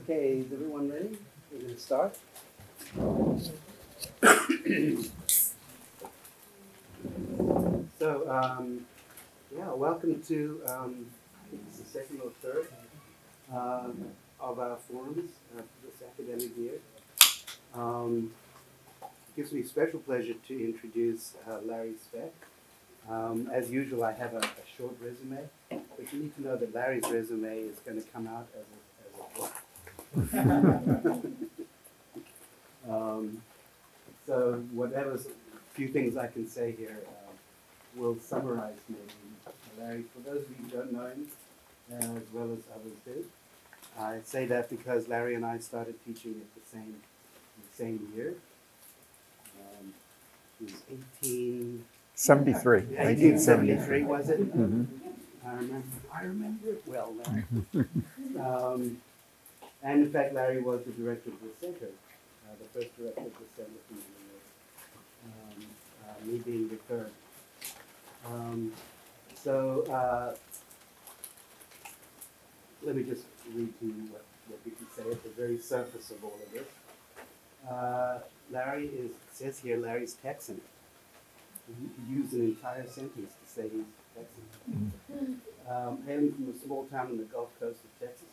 Okay, is everyone ready? We're going to start. So, welcome to, I think it's the second or third of our forums for this academic year. It gives me special pleasure to introduce Larry Speck. As usual, I have a short resume, but you need to know that Larry's resume is going to come out as a book. So whatever few things I can say here will summarize maybe Larry. For those of you who don't know him, as well as others do, I say that because Larry and I started teaching at the same year. He was 73. 1873, was it? Mm-hmm. I remember it well, Larry. And in fact, Larry was the director of the center, the first director of the center for many years, me being the third. Let me just read to you what we can say at the very surface of all of this. Larry says here, Larry's Texan. You use an entire sentence to say he's Texan. Hailing from a small town on the Gulf Coast of Texas.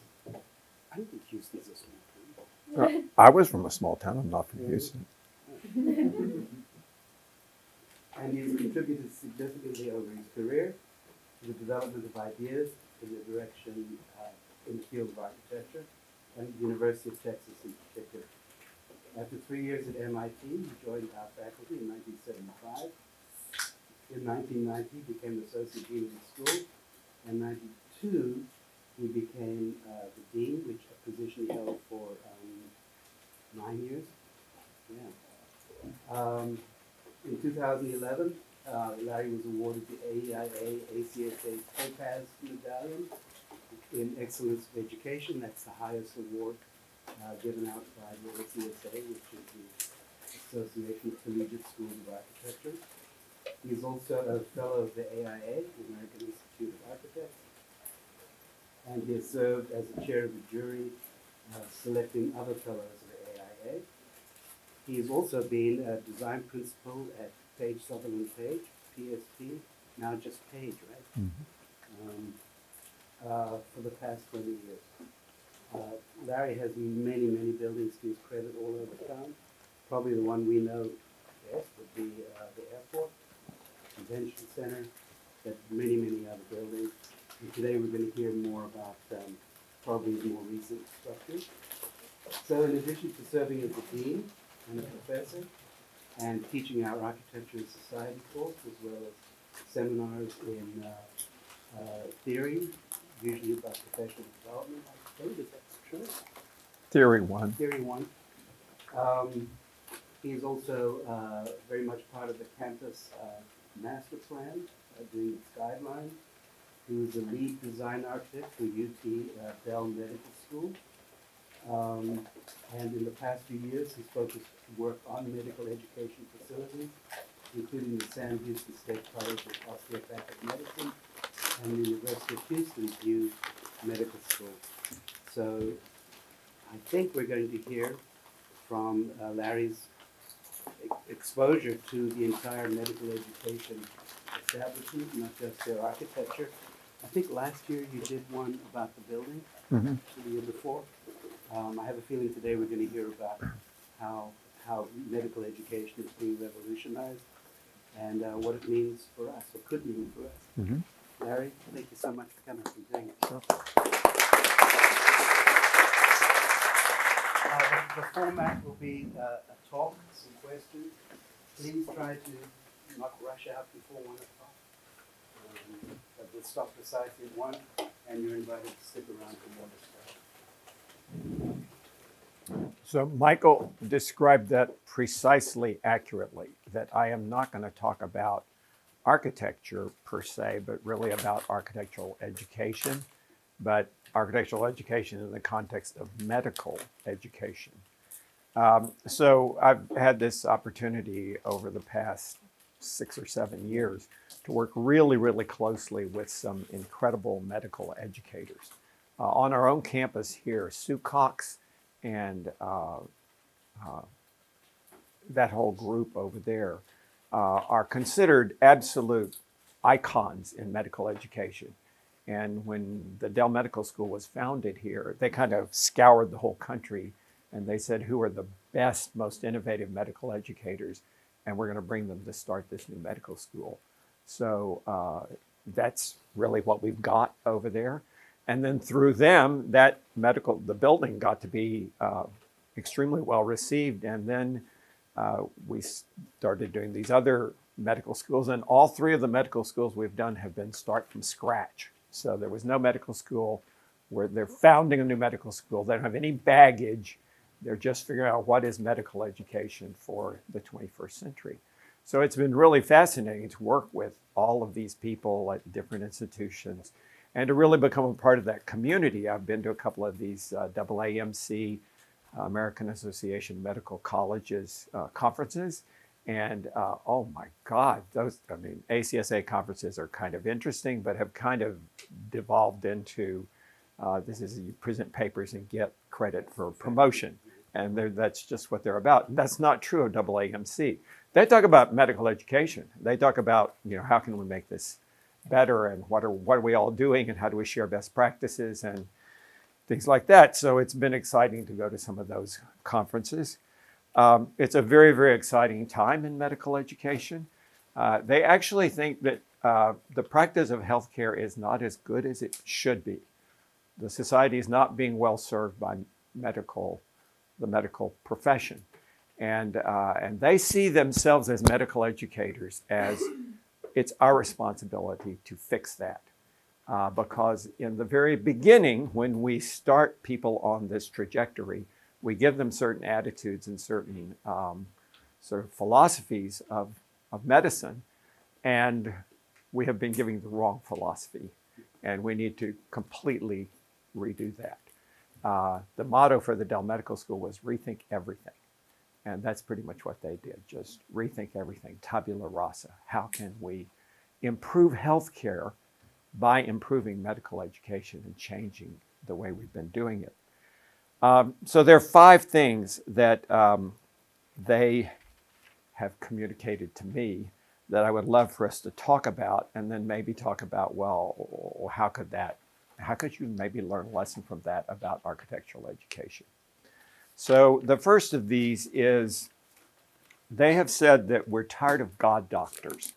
I don't think Houston's a small town. I was from a small town. I'm not from Houston. And he's contributed significantly over his career to the development of ideas in the direction in the field of architecture and the University of Texas in particular. After 3 years at MIT, he joined our faculty in 1975. In 1990, he became associate dean of the school. In 1992, he became the dean, which a position he held for 9 years. Yeah. In 2011, Larry was awarded the AEIA ACSA Topaz Medallion in Excellence of Education. That's the highest award given out by the ACSA, which is the Association of Collegiate Schools of Architecture. He's also a fellow of the AIA, the American Institute of Architects, and he has served as the chair of the jury selecting other fellows of the AIA. He has also been a design principal at Page Sutherland Page, PSP, now just Page, right? Mm-hmm. For the past 20 years. Larry has many, many buildings to his credit all over town. Probably the one we know best would be the airport, convention center, but many, many other buildings. And today we're going to hear more about probably the more recent structures. So in addition to serving as the dean and a professor and teaching our architecture and society course, as well as seminars in theory, usually about professional development, I think that's true. Theory 1. Theory 1. He's also very much part of the campus master plan, doing its guidelines. He was a lead design architect for UT Bell Medical School. And in the past few years, he's focused work on medical education facilities, including the Sam Houston State College of Osteopathic Medicine and the University of Houston's new medical school. So I think we're going to hear from Larry's exposure to the entire medical education establishment, not just their architecture. I think last year you did one about the building, Mm-hmm. the year before. I have a feeling today we're going to hear about how medical education is being revolutionized and what it means for us, or could mean for us. Mm-hmm. Larry, thank you so much for coming and doing it. Sure. The format will be a talk, some questions. Please try to not rush out before 1 o'clock. But we'll stop precisely at 1, and you're invited to stick around for more discussion. So Michael described that precisely accurately, that I am not going to talk about architecture per se, but really about architectural education, but architectural education in the context of medical education. So I've had this opportunity over the past 6 or 7 years to work really, really closely with some incredible medical educators. On our own campus here, Sue Cox and that whole group over there are considered absolute icons in medical education. And when the Dell Medical School was founded here, they kind of scoured the whole country and they said, who are the best, most innovative medical educators? And we're going to bring them to start this new medical school. So that's really what we've got over there. And then through them, the building got to be extremely well received. And then we started doing these other medical schools, and all three of the medical schools we've done have been start from scratch. So there was no medical school where they're founding a new medical school. They don't have any baggage. They're just figuring out what is medical education for the 21st century. So it's been really fascinating to work with all of these people at different institutions and to really become a part of that community. I've been to a couple of these AAMC, American Association of Medical Colleges conferences. And oh my God, ACSA conferences are kind of interesting, but have kind of devolved into you present papers and get credit for promotion. And that's just what they're about. And that's not true of AAMC. They talk about medical education. They talk about, how can we make this better, and what are we all doing, and how do we share best practices and things like that. So it's been exciting to go to some of those conferences. It's a very, very exciting time in medical education. They actually think that the practice of healthcare is not as good as it should be. The society is not being well served by the medical profession. And they see themselves as medical educators as it's our responsibility to fix that. Because in the very beginning, when we start people on this trajectory, we give them certain attitudes and certain sort of philosophies of medicine, and we have been giving the wrong philosophy, and we need to completely redo that. The motto for the Dell Medical School was rethink everything, and that's pretty much what they did, just rethink everything, tabula rasa. How can we improve healthcare by improving medical education and changing the way we've been doing it? So there are 5 things that they have communicated to me that I would love for us to talk about, and then maybe talk about, well, how could you maybe learn a lesson from that about architectural education? So the first of these is they have said that we're tired of God doctors.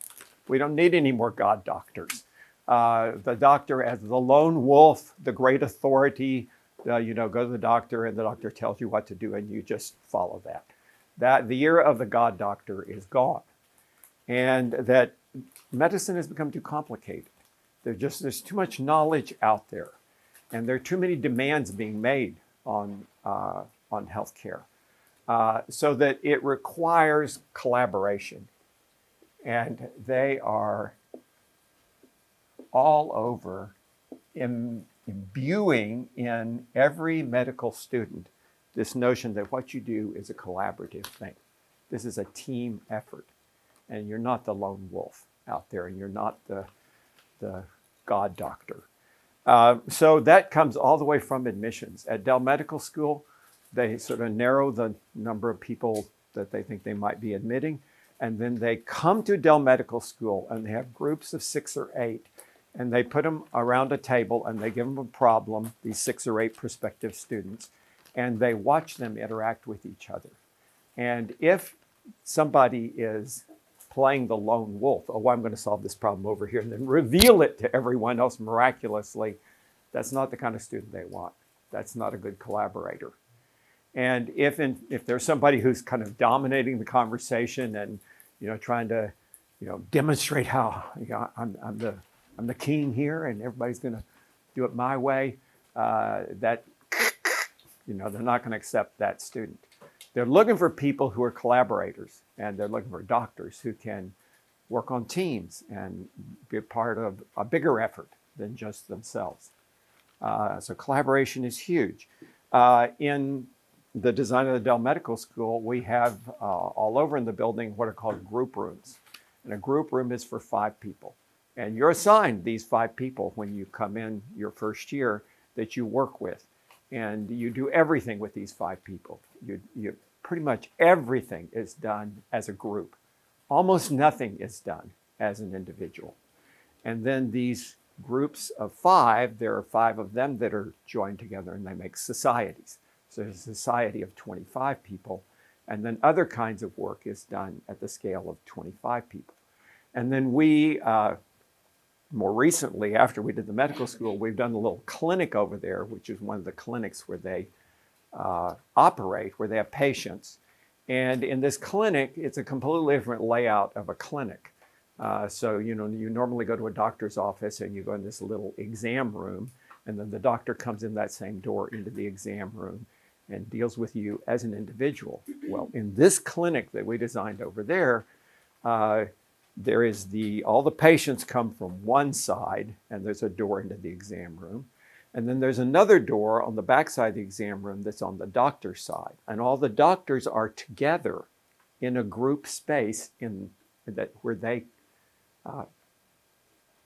We don't need any more God doctors. The doctor as the lone wolf, the great authority, go to the doctor and the doctor tells you what to do and you just follow that. The era of the God doctor is gone. And that medicine has become too complicated. There's too much knowledge out there. And there are too many demands being made on healthcare. So that it requires collaboration. And they are all over imbuing in every medical student this notion that what you do is a collaborative thing. This is a team effort, and you're not the lone wolf out there, and you're not the God doctor. So that comes all the way from admissions. At Dell Medical School, they sort of narrow the number of people that they think they might be admitting, and then they come to Dell Medical School and they have groups of 6 or 8, and they put them around a table and they give them a problem, these 6 or 8 prospective students, and they watch them interact with each other. And if somebody is playing the lone wolf, I'm going to solve this problem over here, and then reveal it to everyone else miraculously, that's not the kind of student they want. That's not a good collaborator. And if there's somebody who's kind of dominating the conversation and trying to demonstrate how I'm the king here and everybody's going to do it my way, they're not going to accept that student. They're looking for people who are collaborators, and they're looking for doctors who can work on teams and be a part of a bigger effort than just themselves. So collaboration is huge. In the design of the Dell Medical School, we have all over in the building what are called group rooms. And a group room is for 5 people. And you're assigned these 5 people when you come in your first year that you work with. And you do everything with these 5 people. You pretty much everything is done as a group. Almost nothing is done as an individual. And then these groups of 5, there are 5 of them that are joined together and they make societies. So there's a society of 25 people. And then other kinds of work is done at the scale of 25 people. And then we, more recently, after we did the medical school, we've done a little clinic over there, which is one of the clinics where they operate, where they have patients. And in this clinic, it's a completely different layout of a clinic. So, you normally go to a doctor's office and you go in this little exam room, and then the doctor comes in that same door into the exam room and deals with you as an individual. Well, in this clinic that we designed over there, there is all the patients come from one side, and there's a door into the exam room. And then there's another door on the back side of the exam room that's on the doctor's side. And all the doctors are together in a group space where they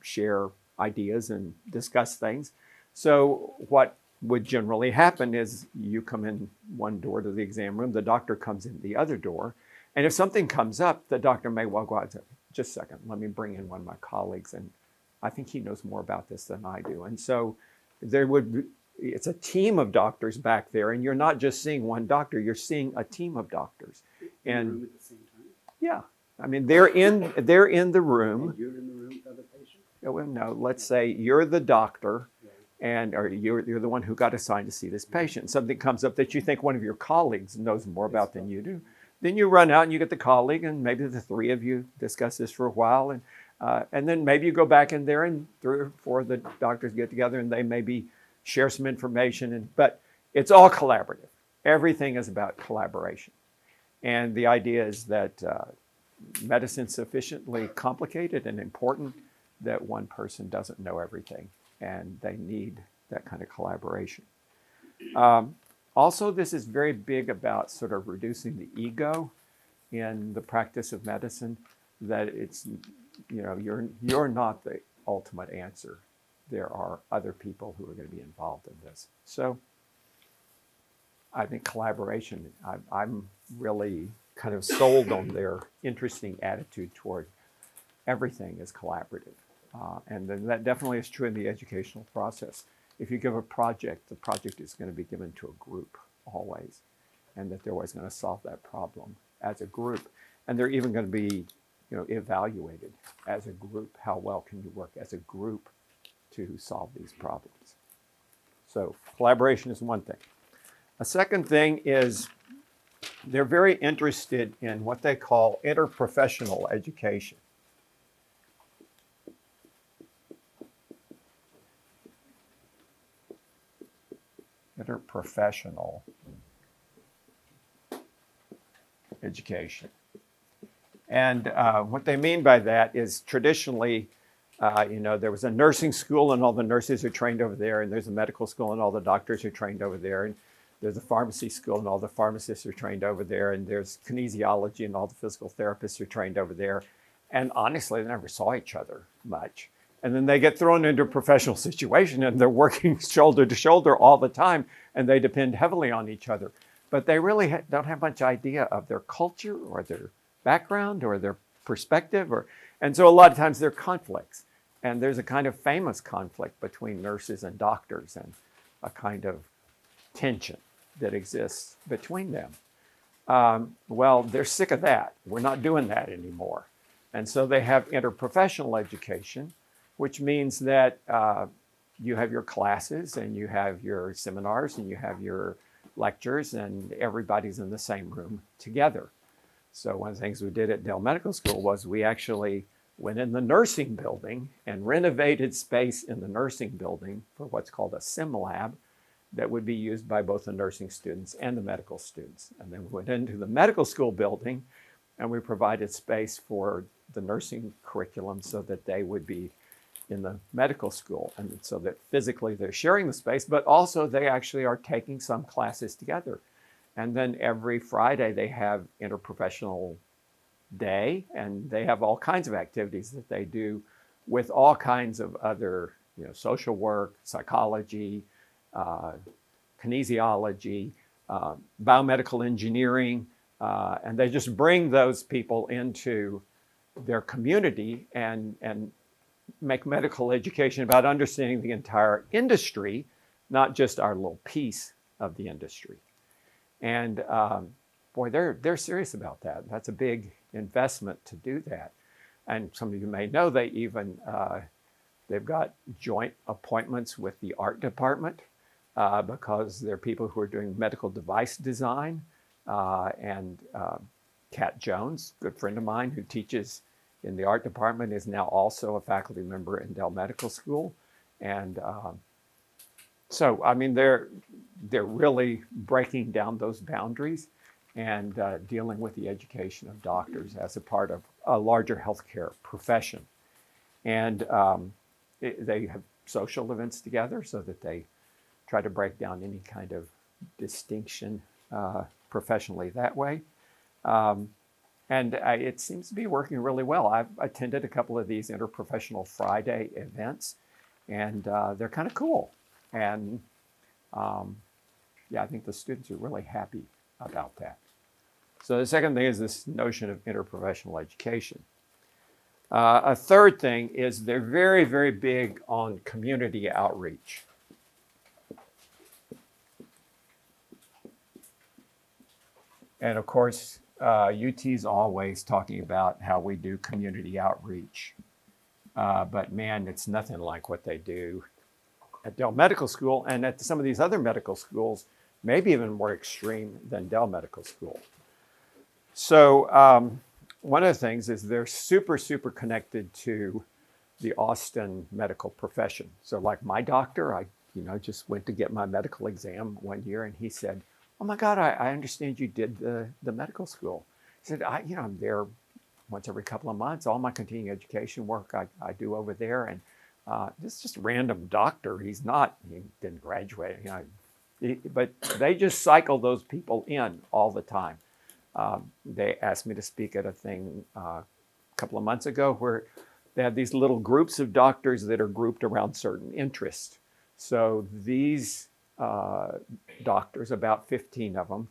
share ideas and discuss things. So what would generally happen is you come in one door to the exam room, the doctor comes in the other door. And if something comes up, the doctor may well go out and say, just a second, let me bring in one of my colleagues, and I think he knows more about this than I do. And so it's a team of doctors back there, and you're not just seeing one doctor, you're seeing a team of doctors. In the room at the same time? Yeah. I mean, they're in the room. And you're in the room with other patients? Well, no, let's say you're the doctor, or you're the one who got assigned to see this patient. Something comes up that you think one of your colleagues knows more about than you do. Then you run out and you get the colleague, and maybe the 3 of you discuss this for a while, and then maybe you go back in there and 3 or 4 of the doctors get together and they maybe share some information. But it's all collaborative. Everything is about collaboration. And the idea is that medicine's sufficiently complicated and important that one person doesn't know everything, and they need that kind of collaboration. Also, this is very big about sort of reducing the ego in the practice of medicine, that it's, you're not the ultimate answer. There are other people who are going to be involved in this. So I think collaboration, I'm really kind of sold on their interesting attitude toward everything is collaborative. And then that definitely is true in the educational process. If you give a project, the project is going to be given to a group always, and that they're always going to solve that problem as a group. And they're even going to be, evaluated as a group. How well can you work as a group to solve these problems? So collaboration is one thing. A second thing is they're very interested in what they call interprofessional education. Interprofessional education. And what they mean by that is traditionally, there was a nursing school and all the nurses are trained over there, and there's a medical school and all the doctors are trained over there, and there's a pharmacy school and all the pharmacists are trained over there, and there's kinesiology and all the physical therapists are trained over there. And honestly, they never saw each other much. And then they get thrown into a professional situation and they're working shoulder to shoulder all the time, and they depend heavily on each other. But they really don't have much idea of their culture or their background or their perspective. And so a lot of times there are conflicts. And there's a kind of famous conflict between nurses and doctors, and a kind of tension that exists between them. Well, they're sick of that. We're not doing that anymore. And so they have interprofessional education, which means that you have your classes and you have your seminars and you have your lectures, and everybody's in the same room together. So one of the things we did at Dell Medical School was we actually went in the nursing building and renovated space in the nursing building for what's called a sim lab that would be used by both the nursing students and the medical students. And then we went into the medical school building and we provided space for the nursing curriculum so that they would be in the medical school, and so that physically they're sharing the space, but also they actually are taking some classes together. And then every Friday they have interprofessional day, and they have all kinds of activities that they do with all kinds of other, social work, psychology, kinesiology, biomedical engineering, and they just bring those people into their community and make medical education about understanding the entire industry, not just our little piece of the industry. And boy, they're serious about that. That's a big investment to do that. And some of you may know they even they've got joint appointments with the art department because they're people who are doing medical device design. And Kat Jones, a good friend of mine who teaches in the art department, is now also a faculty member in Dell Medical School. And so, I mean, they're really breaking down those boundaries and dealing with the education of doctors as a part of a larger healthcare profession. And they have social events together so that they try to break down any kind of distinction professionally that way. And it seems to be working really well. I've attended a couple of these Interprofessional Friday events, and they're kind of cool. And yeah, I think the students are really happy about that. So the second thing is this notion of interprofessional education. A third thing is they're very, very big on community outreach. And of course, UT's always talking about how we do community outreach. But man, it's nothing like what they do at Dell Medical School and at some of these other medical schools, maybe even more extreme than Dell Medical School. So one of the things is they're super, super connected to the Austin medical profession. So like my doctor, I just went to get my medical exam one year and he said, "Oh my God, I understand you did the medical school." He said, I'm there once every couple of months. All my continuing education work I do over there. And this is just a random doctor. He didn't graduate, but they just cycle those people in all the time. They asked me to speak at a thing a couple of months ago where they have these little groups of doctors that are grouped around certain interests. So these doctors, about 15 of them,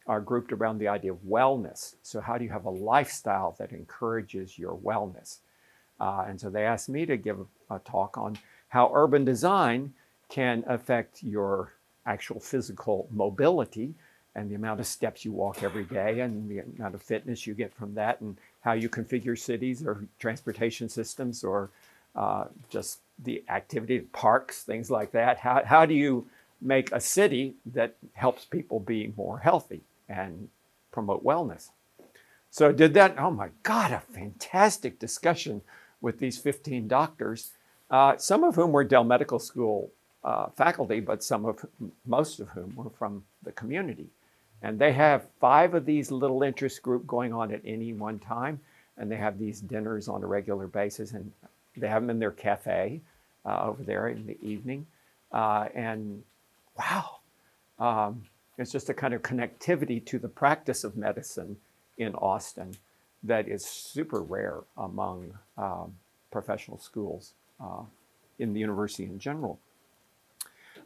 are grouped around the idea of wellness. So how do you have a lifestyle that encourages your wellness? And so they asked me to give a talk on how urban design can affect your actual physical mobility and the amount of steps you walk every day and the amount of fitness you get from that, and how you configure cities or transportation systems or just the activity, parks, things like that. How do you make a city that helps people be more healthy and promote wellness? So did that. Oh my God, a fantastic discussion with these 15 doctors, some of whom were Dell Medical School faculty, but most of whom were from the community. And they have 5 of these little interest groups going on at any one time. And they have these dinners on a regular basis. And they have them in their cafe over there in the evening. And wow, it's just a kind of connectivity to the practice of medicine in Austin that is super rare among professional schools in the university in general.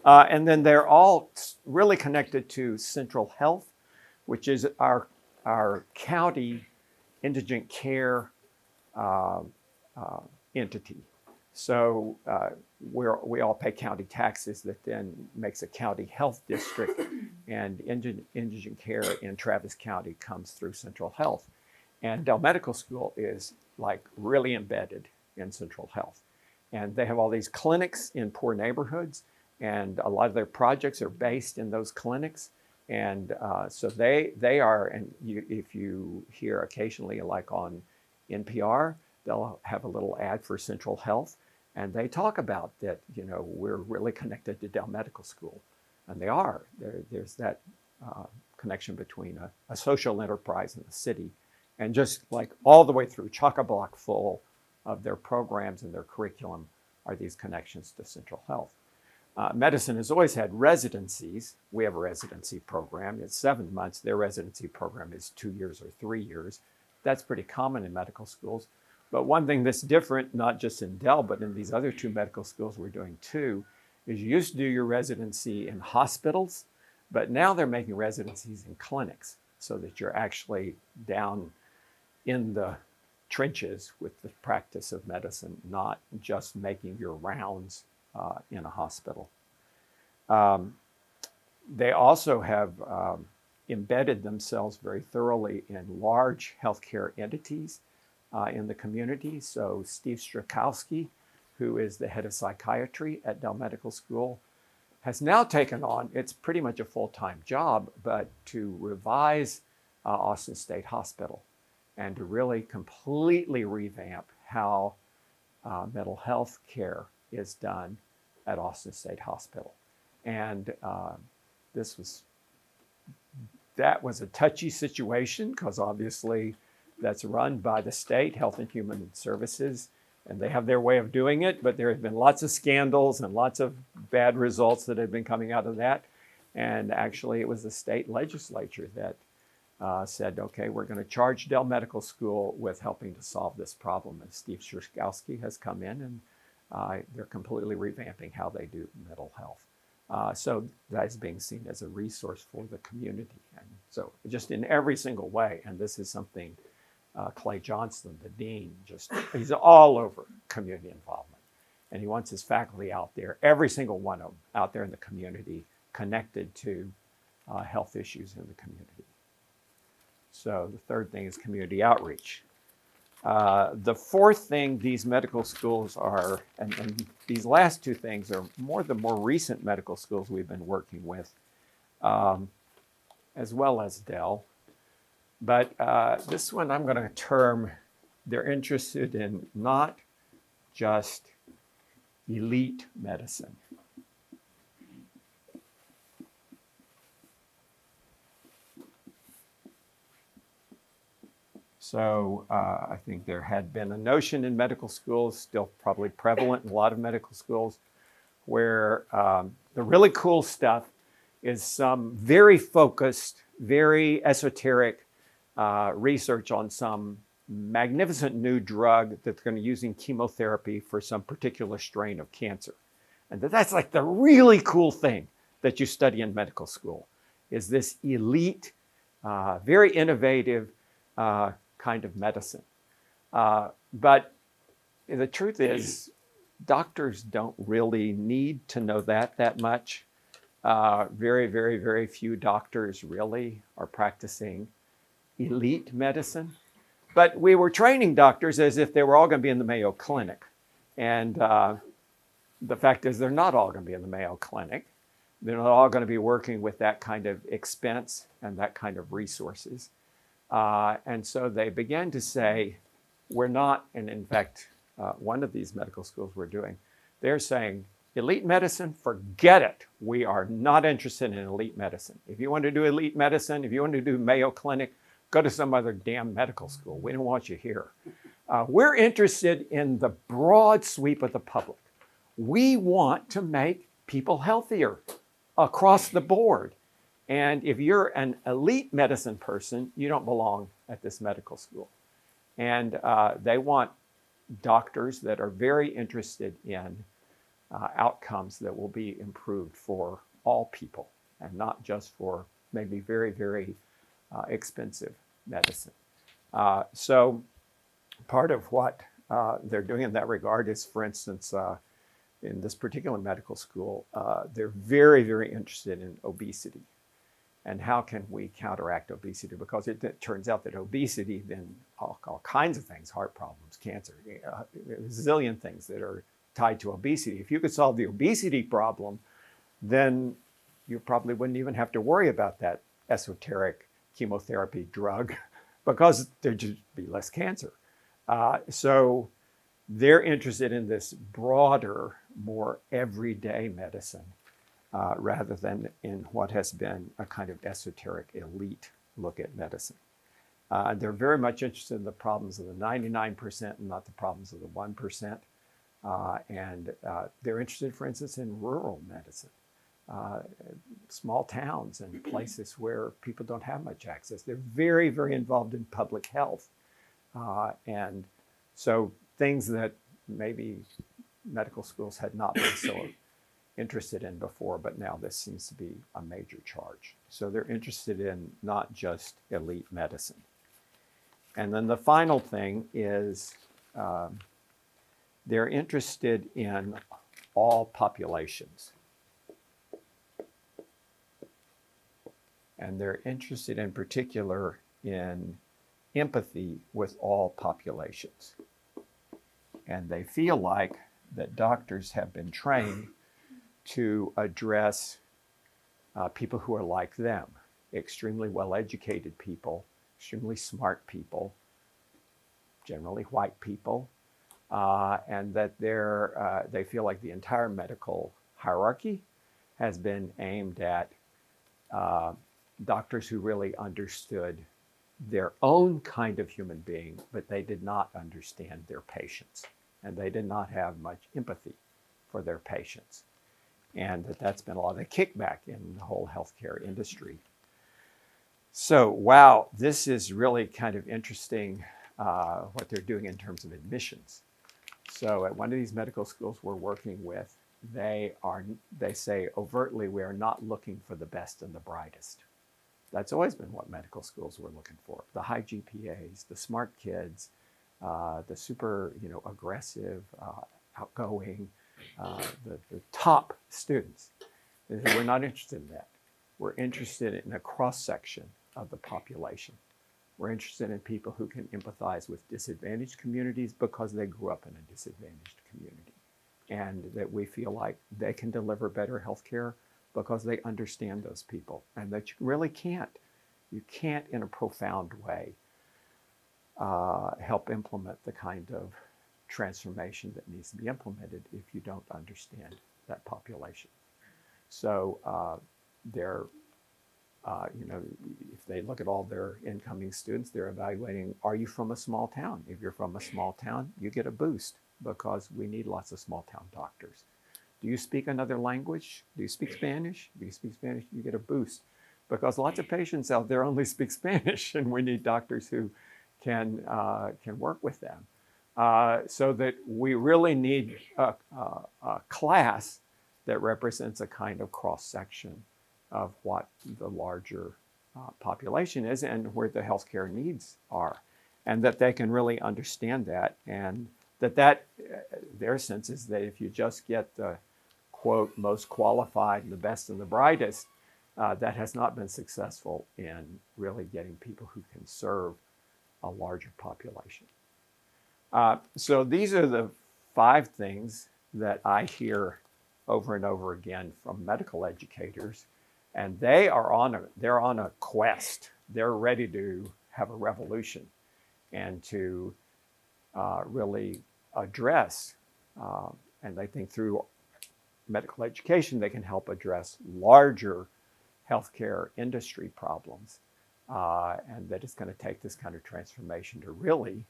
And then they're all really connected to Central Health, which is our county indigent care entity. So we all pay county taxes that then makes a county health district, and indigent care in Travis County comes through Central Health. And Dell Medical School is like really embedded in Central Health. And they have all these clinics in poor neighborhoods, and a lot of their projects are based in those clinics. And so they are, and if you hear occasionally, like on NPR, they'll have a little ad for Central Health, and they talk about that, we're really connected to Dell Medical School. And they are. There's that connection between a social enterprise and the city, and just like all the way through, chock-a-block full of their programs and their curriculum are these connections to Central Health. Medicine has always had residencies. We have a residency program. It's 7 months. Their residency program is 2 years or 3 years. That's pretty common in medical schools. But one thing that's different, not just in Dell, but in these other 2 medical schools we're doing too, is you used to do your residency in hospitals, but now they're making residencies in clinics so that you're actually down in the trenches with the practice of medicine, not just making your rounds in a hospital. They also have embedded themselves very thoroughly in large healthcare entities in the community. So Steve Strakowski, who is the head of psychiatry at Dell Medical School, has now taken on, it's pretty much a full-time job, but to revise Austin State Hospital and to really completely revamp how mental health care is done at Austin State Hospital. And that was a touchy situation because obviously that's run by the state, Health and Human Services, and they have their way of doing it, but there have been lots of scandals and lots of bad results that have been coming out of that. And actually it was the state legislature that said, okay, we're going to charge Dell Medical School with helping to solve this problem. And Steve Strakowski has come in and they're completely revamping how they do mental health. So that is being seen as a resource for the community. And so just in every single way, and this is something Clay Johnston, the dean, he's all over community involvement. And he wants his faculty out there, every single one of them out there in the community, connected to health issues in the community. So the third thing is community outreach. The fourth thing these medical schools are, and these last two things are the more recent medical schools we've been working with, as well as Dell. But this one I'm going to term, they're interested in not just elite medicine. So I think there had been a notion in medical schools, still probably prevalent in a lot of medical schools, where the really cool stuff is some very focused, very esoteric research on some magnificent new drug that's going to use in chemotherapy for some particular strain of cancer. And that's like the really cool thing that you study in medical school, is this elite, very innovative kind of medicine. But the truth is, doctors don't really need to know that much. Very, very, very few doctors really are practicing elite medicine. But we were training doctors as if they were all going to be in the Mayo Clinic. And the fact is they're not all going to be in the Mayo Clinic. They're not all going to be working with that kind of expense and that kind of resources. And so they began to say, we're not, and in fact, one of these medical schools we're doing, they're saying, elite medicine, forget it. We are not interested in elite medicine. If you want to do elite medicine, if you want to do Mayo Clinic, go to some other damn medical school. We don't want you here. We're interested in the broad sweep of the public. We want to make people healthier across the board. And if you're an elite medicine person, you don't belong at this medical school. And they want doctors that are very interested in outcomes that will be improved for all people and not just for maybe very, very expensive medicine. So part of what they're doing in that regard is, for instance, in this particular medical school, they're very, very interested in obesity. And how can we counteract obesity? Because it turns out that obesity, then all kinds of things, heart problems, cancer, a zillion things that are tied to obesity. If you could solve the obesity problem, then you probably wouldn't even have to worry about that esoteric chemotherapy drug because there'd just be less cancer. So they're interested in this broader, more everyday medicine rather than in what has been a kind of esoteric elite look at medicine. They're very much interested in the problems of the 99% and not the problems of the 1%. And they're interested, for instance, in rural medicine, small towns and places where people don't have much access. They're very, very involved in public health. And so things that maybe medical schools had not been so interested in before, but now this seems to be a major charge. So they're interested in not just elite medicine. And then the final thing is they're interested in all populations. And they're interested in particular in empathy with all populations. And they feel like that doctors have been trained to address people who are like them, extremely well-educated people, extremely smart people, generally white people, and that they feel like the entire medical hierarchy has been aimed at doctors who really understood their own kind of human being, but they did not understand their patients, and they did not have much empathy for their patients. And that's been a lot of kickback in the whole healthcare industry. So, wow, this is really kind of interesting what they're doing in terms of admissions. So at one of these medical schools we're working with, they say overtly, we are not looking for the best and the brightest. That's always been what medical schools were looking for. The high GPAs, the smart kids, the super aggressive, outgoing, the top students. We're not interested in that. We're interested in a cross-section of the population. We're interested in people who can empathize with disadvantaged communities because they grew up in a disadvantaged community, and that we feel like they can deliver better health care because they understand those people, and that you really can't. You can't, in a profound way, help implement the kind of transformation that needs to be implemented if you don't understand that population. So if they look at all their incoming students, they're evaluating, are you from a small town? If you're from a small town, you get a boost because we need lots of small town doctors. Do you speak another language? Do you speak Spanish? If you speak Spanish, you get a boost because lots of patients out there only speak Spanish, and we need doctors who can work with them. So that we really need a class that represents a kind of cross-section of what the larger population is and where the healthcare needs are, and that they can really understand that, and that their sense is that if you just get the, quote, most qualified and the best and the brightest, that has not been successful in really getting people who can serve a larger population. So these are the 5 things that I hear over and over again from medical educators, and they're on a quest. They're ready to have a revolution and to really address, and they think through medical education they can help address larger healthcare industry problems, and that it's going to take this kind of transformation to really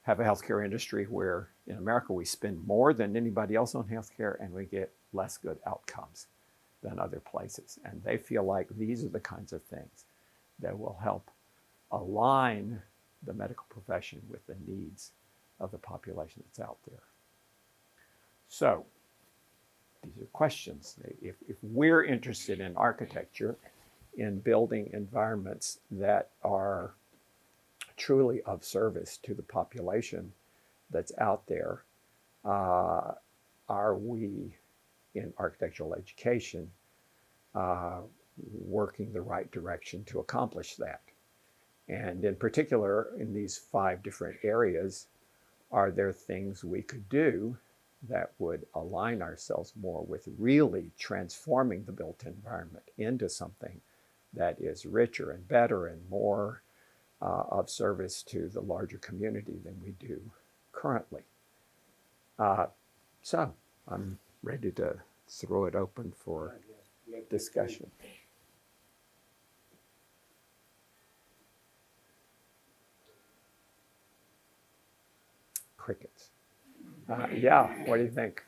have a healthcare industry where in America we spend more than anybody else on healthcare and we get less good outcomes than other places. And they feel like these are the kinds of things that will help align the medical profession with the needs of the population that's out there. So these are questions. If we're interested in architecture, in building environments that are truly of service to the population that's out there, are we in architectural education working the right direction to accomplish that? And in particular, in these 5 different areas, are there things we could do that would align ourselves more with really transforming the built environment into something that is richer and better and more of service to the larger community than we do currently? So I'm ready to throw it open for discussion. Crickets. Yeah, what do you think?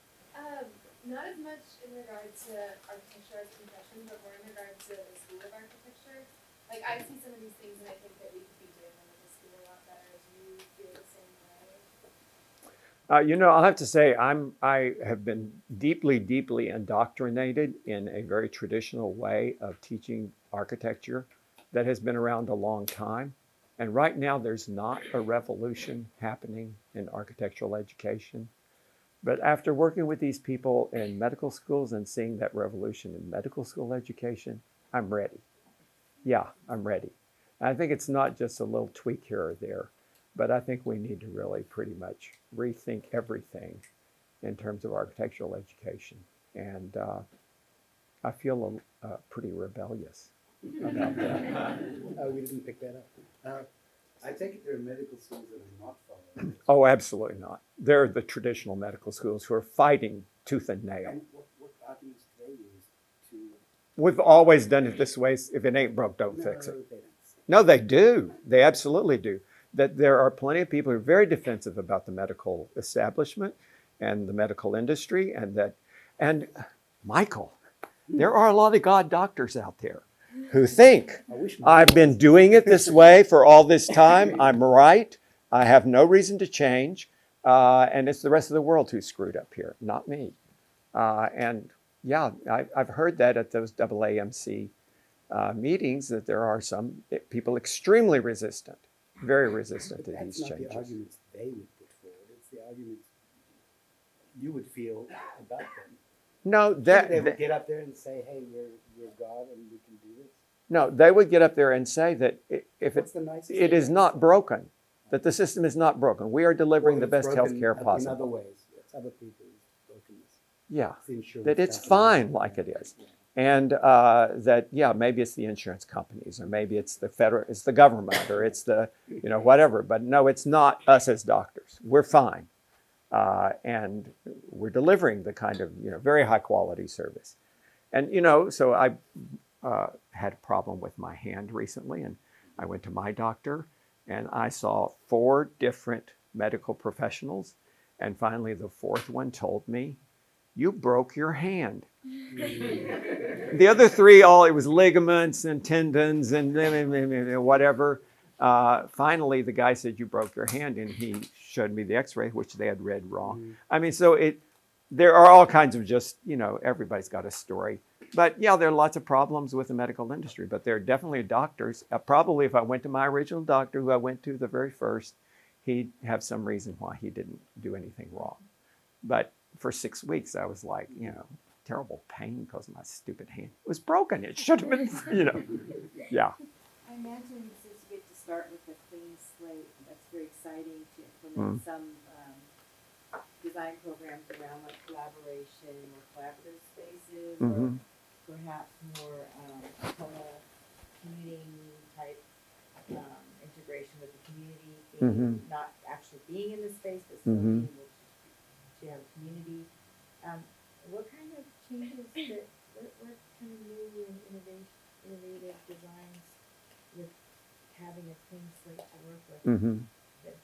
Not as much in regard to architecture as a profession, but more in regard to the school of architecture. Like, I see some of these things and I think that we could be doing them in the school a lot better. Do you feel the same way? I'll have to say I have been deeply, deeply indoctrinated in a very traditional way of teaching architecture that has been around a long time. And right now, there's not a revolution happening in architectural education. But after working with these people in medical schools and seeing that revolution in medical school education, I'm ready. Yeah, I'm ready. I think it's not just a little tweak here or there, but I think we need to really pretty much rethink everything in terms of architectural education. And I feel pretty rebellious about that. We didn't pick that up. I take it there are medical schools that are not following. Oh, absolutely not. They're the traditional medical schools who are fighting tooth and nail. And what arguments do they use to? We've always done it this way. If it ain't broke, don't fix it. They don't. No, they do. They absolutely do. That there are plenty of people who are very defensive about the medical establishment and the medical industry, and Michael, there are a lot of God doctors out there who think I've been doing it this way for all this time. I'm right. I have no reason to change, and it's the rest of the world who's screwed up here, not me. And yeah, I've heard that at those AAMC meetings that there are some people extremely resistant, very resistant to these changes. That's not the arguments they would put forward. It's the arguments you would feel about them. No, They would get up there and say, "Hey, we're God, and we can do this." No, they would get up there and say that if it is not broken, that the system is not broken. We are delivering the best health care possible. In other ways, it's other people's brokenness. Yeah, It's that it's fine like it is. Yeah. And that, yeah, maybe it's the insurance companies, or maybe it's it's the government, or it's the, whatever. But no, it's not us as doctors. We're fine. And we're delivering the kind of, very high quality service. And, so I had a problem with my hand recently, and I went to my doctor, and I saw 4 different medical professionals. And finally, the 4th one told me, "You broke your hand." The other 3, it was ligaments and tendons and whatever. Finally, the guy said, "You broke your hand," and he showed me the x-ray, which they had read wrong. I mean, so there are all kinds of just, everybody's got a story. But yeah, there are lots of problems with the medical industry, but there are definitely doctors. Probably if I went to my original doctor, who I went to the very first, he'd have some reason why he didn't do anything wrong. But for 6 weeks, I was like, terrible pain because my stupid hand was broken. It should have been, yeah. I imagine since you get to start with a clean slate, that's very exciting to implement some design programs around like collaboration or collaborative spaces, or perhaps more commuting type integration with the community, not actually being in the space, but still being able to have a community. What kind of changes what kind of new and innovative designs with having a clean slate to work with that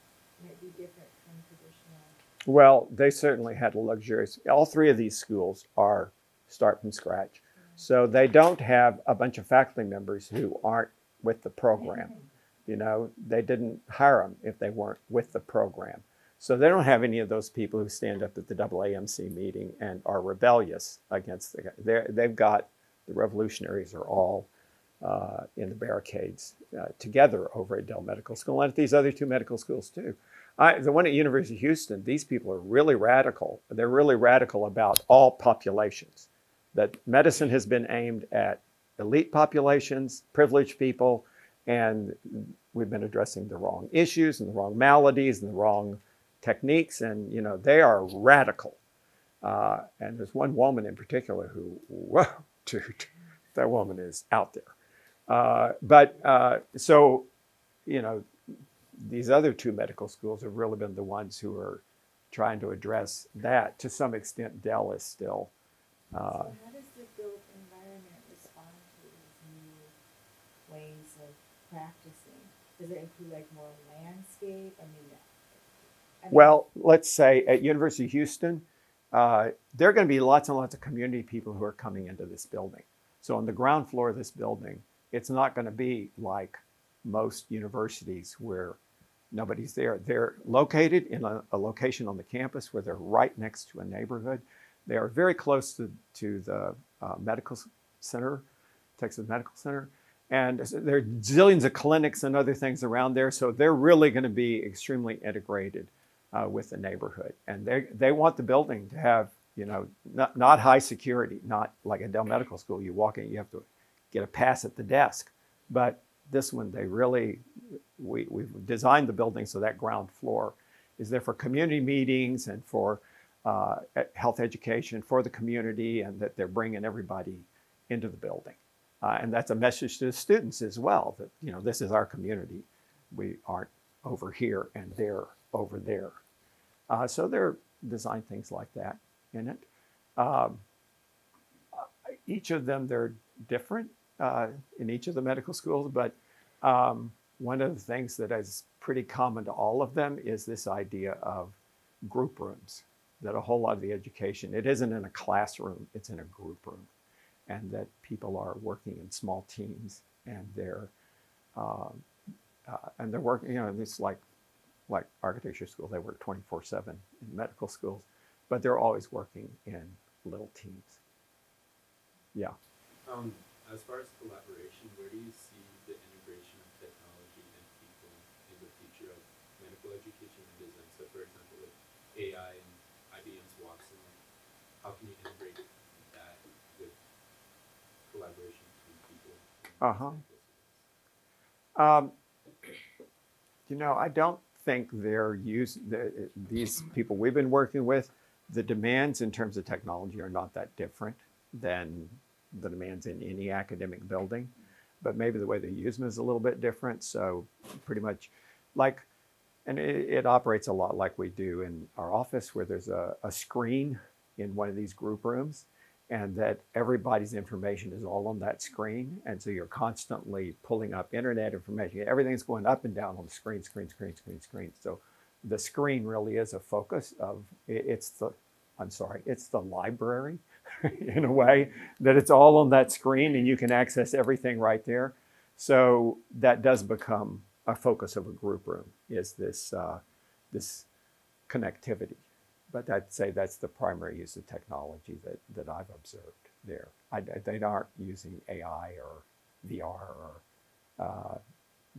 might be different from traditional? Well, they certainly had a luxurious, all 3 of these schools start from scratch. So they don't have a bunch of faculty members who aren't with the program. They didn't hire them if they weren't with the program. So they don't have any of those people who stand up at the AAMC meeting and are rebellious against they've got, the revolutionaries are all in the barricades together over at Dell Medical School and at these other 2 medical schools too. The one at University of Houston, these people are really radical. They're really radical about all populations. That medicine has been aimed at elite populations, privileged people, and we've been addressing the wrong issues and the wrong maladies and the wrong techniques, and they are radical. And there's one woman in particular who, whoa, dude, that woman is out there. So, these other 2 medical schools have really been the ones who are trying to address that. To some extent, Dell is still. So how does the built environment respond to these new ways of practicing? Does it include like more landscape? Well, let's say at University of Houston, there are going to be lots and lots of community people who are coming into this building. So on the ground floor of this building, it's not going to be like most universities where Nobody's there. They're located in a location on the campus where they're right next to a neighborhood. They are very close to the medical center, Texas Medical Center. And there are zillions of clinics and other things around there. So they're really going to be extremely integrated with the neighborhood. And they want the building to have, not high security, not like a Dell Medical School. You walk in, you have to get a pass at the desk. But this one, we've designed the building so that ground floor is there for community meetings and for health education for the community, and that they're bringing everybody into the building. And that's a message to the students as well, that, this is our community. We aren't over here and they're over there. So they're designed things like that in it. Each of them, they're different in each of the medical schools, but one of the things that is pretty common to all of them is this idea of group rooms, that a whole lot of the education, it isn't in a classroom, it's in a group room. And that people are working in small teams, and they're working. It's like architecture schools. They work 24/7 in medical schools, but they're always working in little teams. Yeah. As far as collaboration, where do you see the integration of technology and people in the future of medical education and design? So, for example, with AI and IBM's Watson, how can you integrate that with collaboration between people? I don't think these people we've been working with, the demands in terms of technology are not that different than the demands in any academic building, but maybe the way they use them is a little bit different. So pretty much and it operates a lot like we do in our office, where there's a screen in one of these group rooms, and that everybody's information is all on that screen. And so you're constantly pulling up internet information. Everything's going up and down on the screen. So the screen really is a focus of, it's the library in a way, that it's all on that screen and you can access everything right there. So that does become a focus of a group room, is this connectivity. But I'd say that's the primary use of technology that I've observed there. They aren't using AI or VR or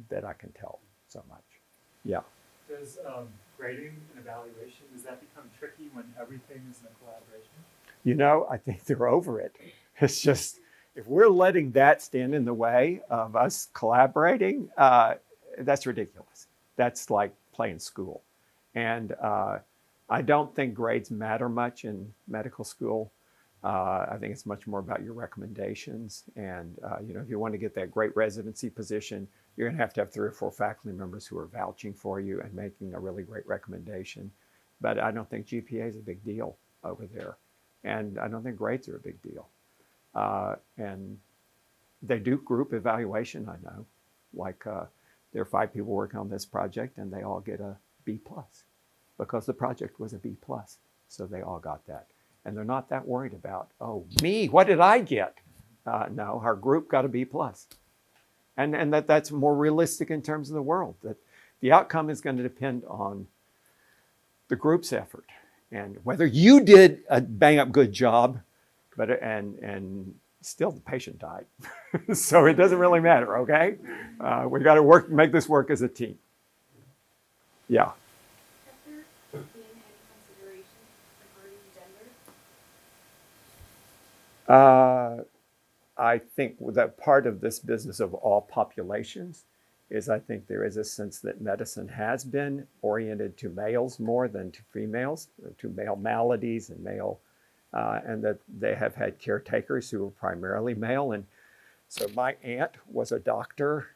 that I can tell so much. Yeah. Does grading and evaluation, does that become tricky when everything is in a collaboration? I think they're over it. It's just, if we're letting that stand in the way of us collaborating, that's ridiculous. That's like playing school. And I don't think grades matter much in medical school. I think it's much more about your recommendations. And, if you want to get that great residency position, you're going to have 3 or 4 faculty members who are vouching for you and making a really great recommendation. But I don't think GPA is a big deal over there. And I don't think grades are a big deal. And they do group evaluation, I know. Like there are 5 people working on this project and they all get a B+, because the project was a B+. So they all got that. And they're not that worried about, oh, me, what did I get? No, our group got a B+. And that's more realistic in terms of the world, that the outcome is going to depend on the group's effort and whether you did a bang-up good job, and still the patient died. So it doesn't really matter, okay? We've got to make this work as a team. Yeah. Have there been any considerations regarding gender? I think that part of this business of all populations is, I think there is a sense that medicine has been oriented to males more than to females, to male maladies and male, and that they have had caretakers who were primarily male. And so my aunt was a doctor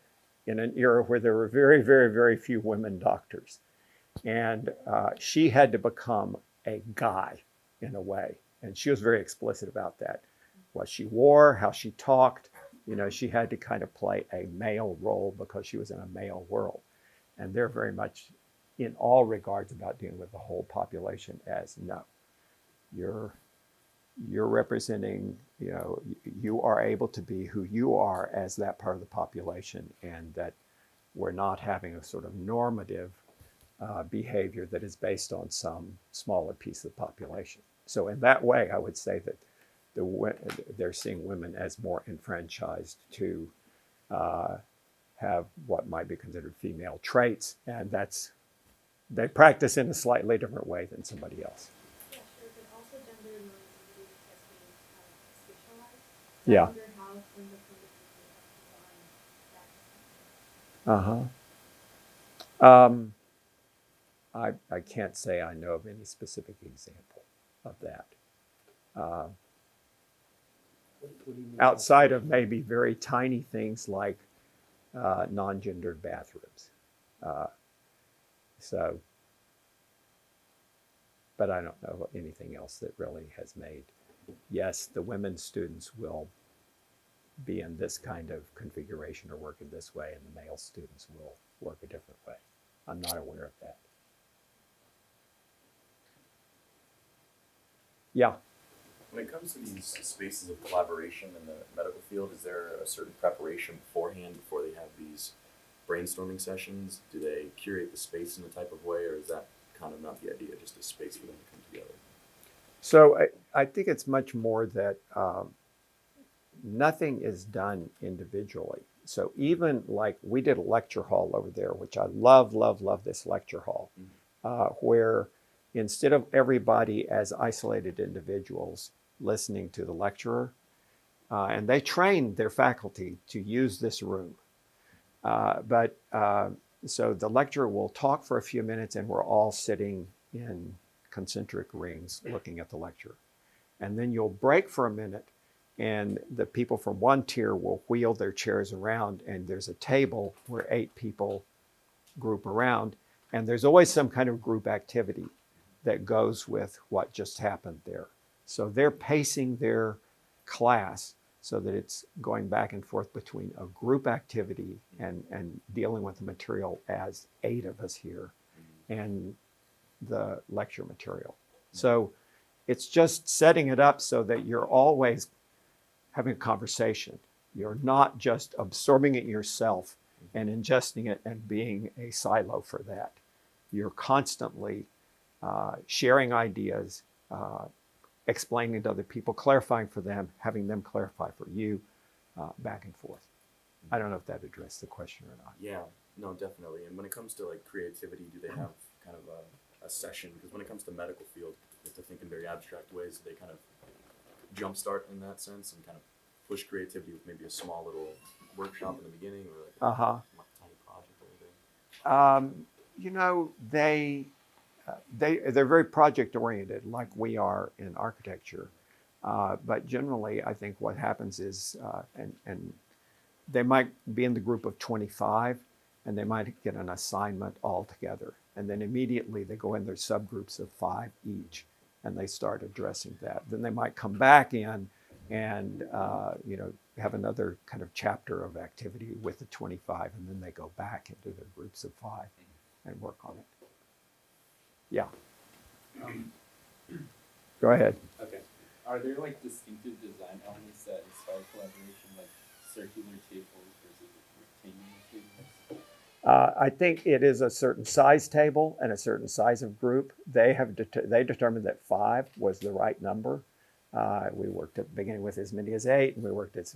in an era where there were very, very, very few women doctors. And she had to become a guy in a way. And she was very explicit about that. What she wore, how she talked, she had to kind of play a male role because she was in a male world. And they're very much in all regards about dealing with the whole population as, no, you're representing, you are able to be who you are as that part of the population, and that we're not having a sort of normative behavior that is based on some smaller piece of the population. So in that way, I would say that they're seeing women as more enfranchised to have what might be considered female traits, and they practice in a slightly different way than somebody else. Yeah, sure, but also gender normativity has been spatialized. So Yeah. I wonder how when the community have combined that. I can't say I know of any specific example of that. What do you mean? Outside of maybe very tiny things like non-gendered bathrooms. So, but I don't know anything else that really has made. Yes, the women students will be in this kind of configuration or work in this way, and the male students will work a different way. I'm not aware of that. Yeah. When it comes to these spaces of collaboration in the medical field, is there a certain preparation beforehand before they have these brainstorming sessions? Do they curate the space in a type of way, or is that kind of not the idea, just a space for them to come together? So I think it's much more that nothing is done individually. So even like we did a lecture hall over there, which I love this lecture hall, where instead of everybody as isolated individuals listening to the lecturer, and they trained their faculty to use this room. So the lecturer will talk for a few minutes and we're all sitting in concentric rings looking at the lecturer. And then you'll break for a minute and the people from one tier will wheel their chairs around and there's a table where 8 people group around. And there's always some kind of group activity that goes with what just happened there. So they're pacing their class so that it's going back and forth between a group activity and dealing with the material as 8 of us here and the lecture material. So it's just setting it up so that you're always having a conversation. You're not just absorbing it yourself and ingesting it and being a silo for that. You're constantly sharing ideas, explaining to other people, clarifying for them, having them clarify for you, back and forth. I don't know if that addressed the question or not. Yeah, no, definitely. And when it comes to like creativity, do they have kind of a session? Because when it comes to medical field, you have to think in very abstract ways. Do they kind of jumpstart in that sense and kind of push creativity with maybe a small little workshop in the beginning, or like a tiny project or anything? You know, they're very project oriented, like we are in architecture. But generally, I think what happens is, and they might be in the group of 25, and they might get an assignment all together. And then immediately they go in their subgroups of 5 each, and they start addressing that. Then they might come back in and have another kind of chapter of activity with the 25, and then they go back into their groups of 5 and work on it. Yeah. Go ahead. Okay. Are there like distinctive design elements that inspire collaboration, like circular tables versus rectangular tables? I think it is a certain size table and a certain size of group. They determined that 5 was the right number. We worked at the beginning with as many as 8, and we worked at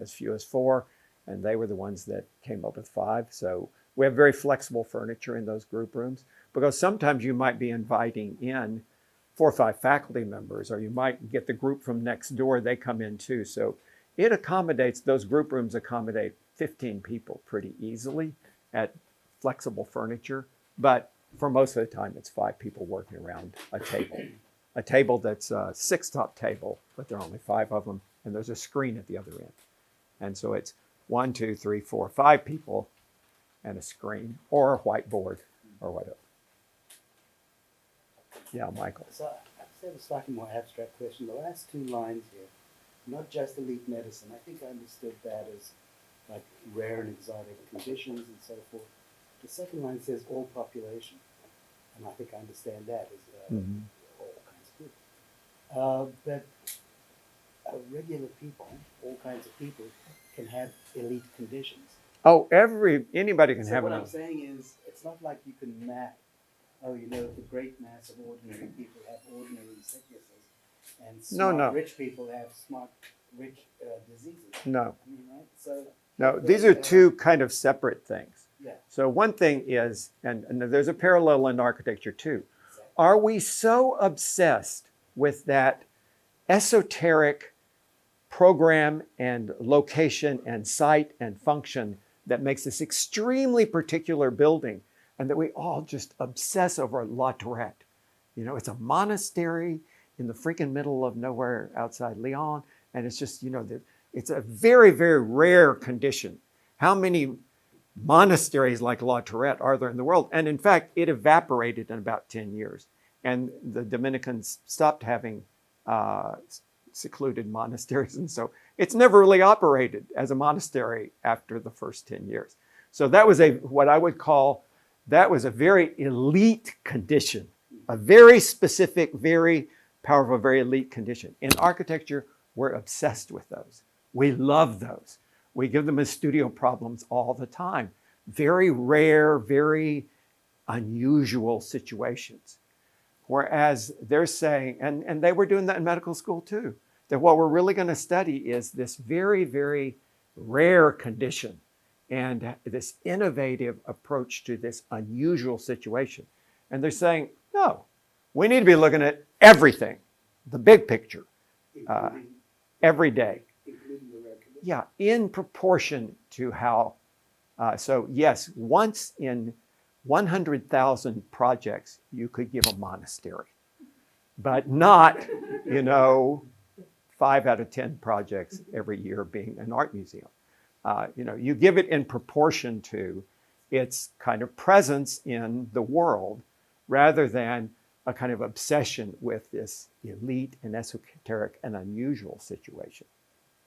as few as 4, and they were the ones that came up with 5. So we have very flexible furniture in those group rooms, because sometimes you might be inviting in 4 or 5 faculty members, or you might get the group from next door, they come in too. So it accommodates, those group rooms accommodate 15 people pretty easily at flexible furniture. But for most of the time, it's 5 people working around a table that's a 6-top table, but there are only 5 of them, and there's a screen at the other end. And so it's 1, 2, 3, 4, 5 people and a screen or a whiteboard or whatever. Yeah, Michael. So I just have a slightly more abstract question. The last 2 lines here, not just elite medicine. I think I understood that as like rare and exotic conditions and so forth. The second line says all population, and I think I understand that as all kinds of people. But regular people, all kinds of people, can have elite conditions. Oh, anybody can So have what an. I'm saying is, it's not like you can map oh, you know, the great mass of ordinary people have ordinary sicknesses, and No, smart no. rich people have smart rich diseases. No, I mean, right? So no, they- these are they two kind of separate things. Yeah, So one thing is, and there's a parallel in architecture too. exactly. Are we so obsessed with that esoteric program and location and site and function that makes this extremely particular building, and that we all just obsess over La Tourette? You know, it's a monastery in the freaking middle of nowhere outside Lyon, and it's just, you know, it's a very, very rare condition. How many monasteries like La Tourette are there in the world? And in fact, it evaporated in about 10 years. And the Dominicans stopped having secluded monasteries. And so it's never really operated as a monastery after the first 10 years. So that was what I would call, that was a very elite condition, a very specific, very powerful, very elite condition. In architecture, we're obsessed with those. We love those. We give them as studio problems all the time. Very rare, very unusual situations. Whereas they're saying, and they were doing that in medical school too, that what we're really going to study is this very, very rare condition and this innovative approach to this unusual situation. And they're saying, no, we need to be looking at everything, the big picture, Including, every day. including the rare conditions. Yeah, in proportion to how, so yes, once in 100,000 projects, you could give a monastery, but not, you know, 5 out of 10 projects every year being an art museum. You know, you give it in proportion to its kind of presence in the world rather than a kind of obsession with this elite and esoteric and unusual situation.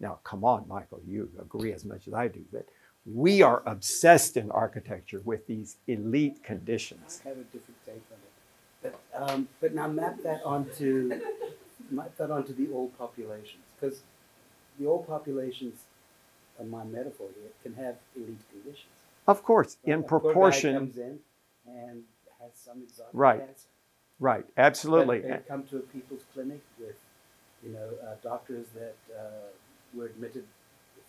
Now, come on, Michael, you agree as much as I do that we are obsessed in architecture with these elite conditions. I have a different take on it. But now map that onto the old populations, because the old populations, my metaphor here, can have elite conditions. Of course, Right? in A poor guy proportion. comes in and has some exotic Right. cancer. Right, absolutely. But they come to a people's clinic with, you know, doctors that were admitted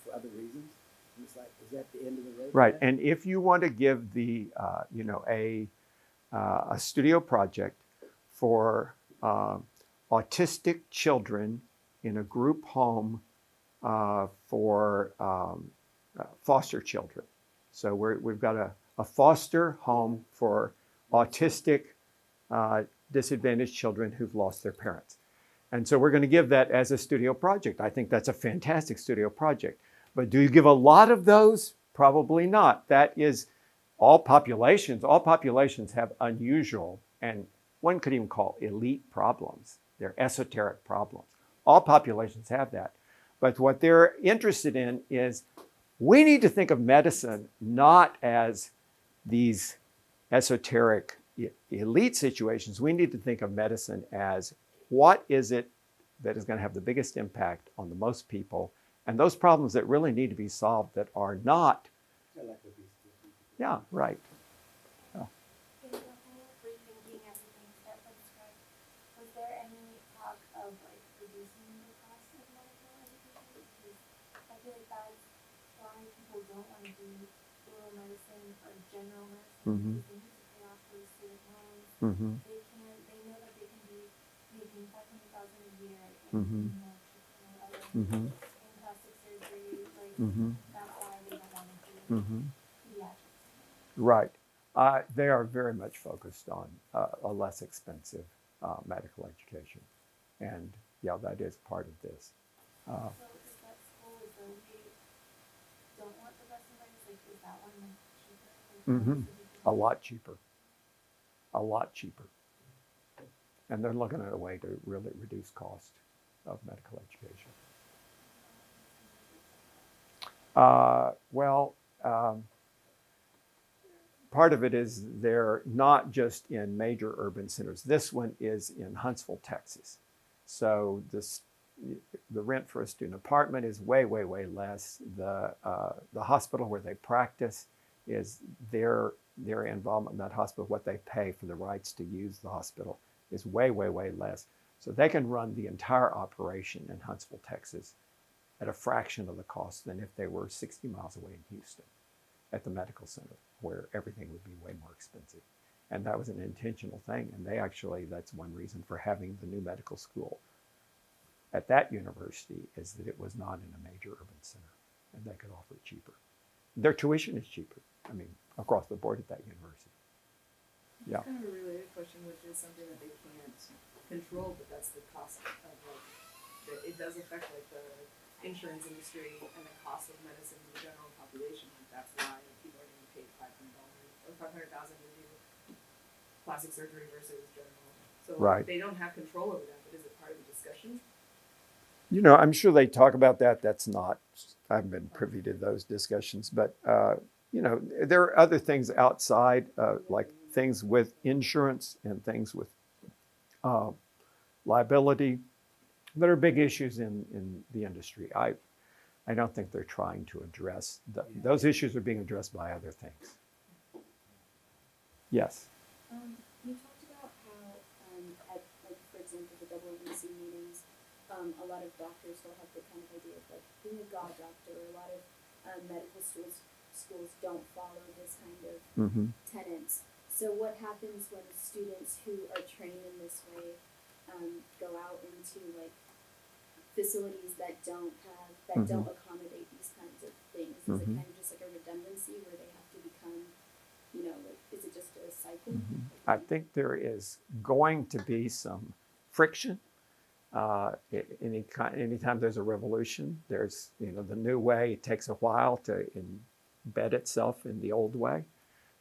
for other reasons. And it's like, is that the end of the road? Right, for that? and if you want to give the, you know, a studio project for autistic children in a group home for foster children. So we've got a foster home for autistic disadvantaged children who've lost their parents. And so we're going to give that as a studio project. I think that's a fantastic studio project. But do you give a lot of those? Probably not. That is all populations. All populations have unusual, and one could even call elite problems. They're esoteric problems. All populations have that. But what they're interested in is we need to think of medicine not as these esoteric elite situations. We need to think of medicine as what is it that is going to have the biggest impact on the most people, and those problems that really need to be solved that are not. I like obesity. Yeah, right. In the whole rethinking everything step by step, was there any talk of like reducing the cost of medical education? Because I feel like that's why people don't want to do rural medicine or general medicine Mhm. because they need to pay off those student loans. Mm-hmm. They know that they can be making $500,000 a year Mhm. in other Mm-hmm. in plastic surgery. Like Mm-hmm. that's why they don't want to do Mm-hmm. pediatrics. Right. They are very much focused on a less expensive medical education. And yeah, that is part of this. So is that school is the we don't want the best advice? Like is that one like cheaper? Like, what Mhm. is the difference? A lot cheaper. A lot cheaper. And they're looking at a way to really reduce cost of medical education. Well, part of it is they're not just in major urban centers. This one is in Huntsville, Texas. So the rent for a student apartment is way, way, way less. The hospital where they practice is they're their involvement in that hospital, what they pay for the rights to use the hospital is way, way, way less. So they can run the entire operation in Huntsville, Texas at a fraction of the cost than if they were 60 miles away in Houston at the medical center, where everything would be way more expensive. And that was an intentional thing. And they actually, that's one reason for having the new medical school at that university, is that it was not in a major urban center and they could offer it cheaper. Their tuition is cheaper, I mean, across the board at that university. Yeah. Kind of a related question, which is something that they can't control, but that's the cost of it does affect like the insurance industry and the cost of medicine to the general population. Like that's why people are getting paid $500 or $500,000 to do plastic surgery versus general. So Right. they don't have control over that, but is it part of the discussion? You know, I'm sure they talk about that. That's not, I haven't been privy to those discussions, but, you know, there are other things outside, like things with insurance and things with liability that are big issues in the industry. I don't think they're trying to address, those issues are being addressed by other things. Yes. You talked about how, at, like, for example, the WNC meetings, a lot of doctors will have the kind of idea of, like, being a god doctor. A lot of medical schools don't follow this kind of tenets. So what happens when students who are trained in this way go out into, like, facilities that don't accommodate these kinds of things? Is it kind of just like a redundancy where they have to become, you know, like, is it just a cycle? I think there is going to be some friction. Anytime there's a revolution, there's, you know, the new way, it takes a while to embed itself in the old way.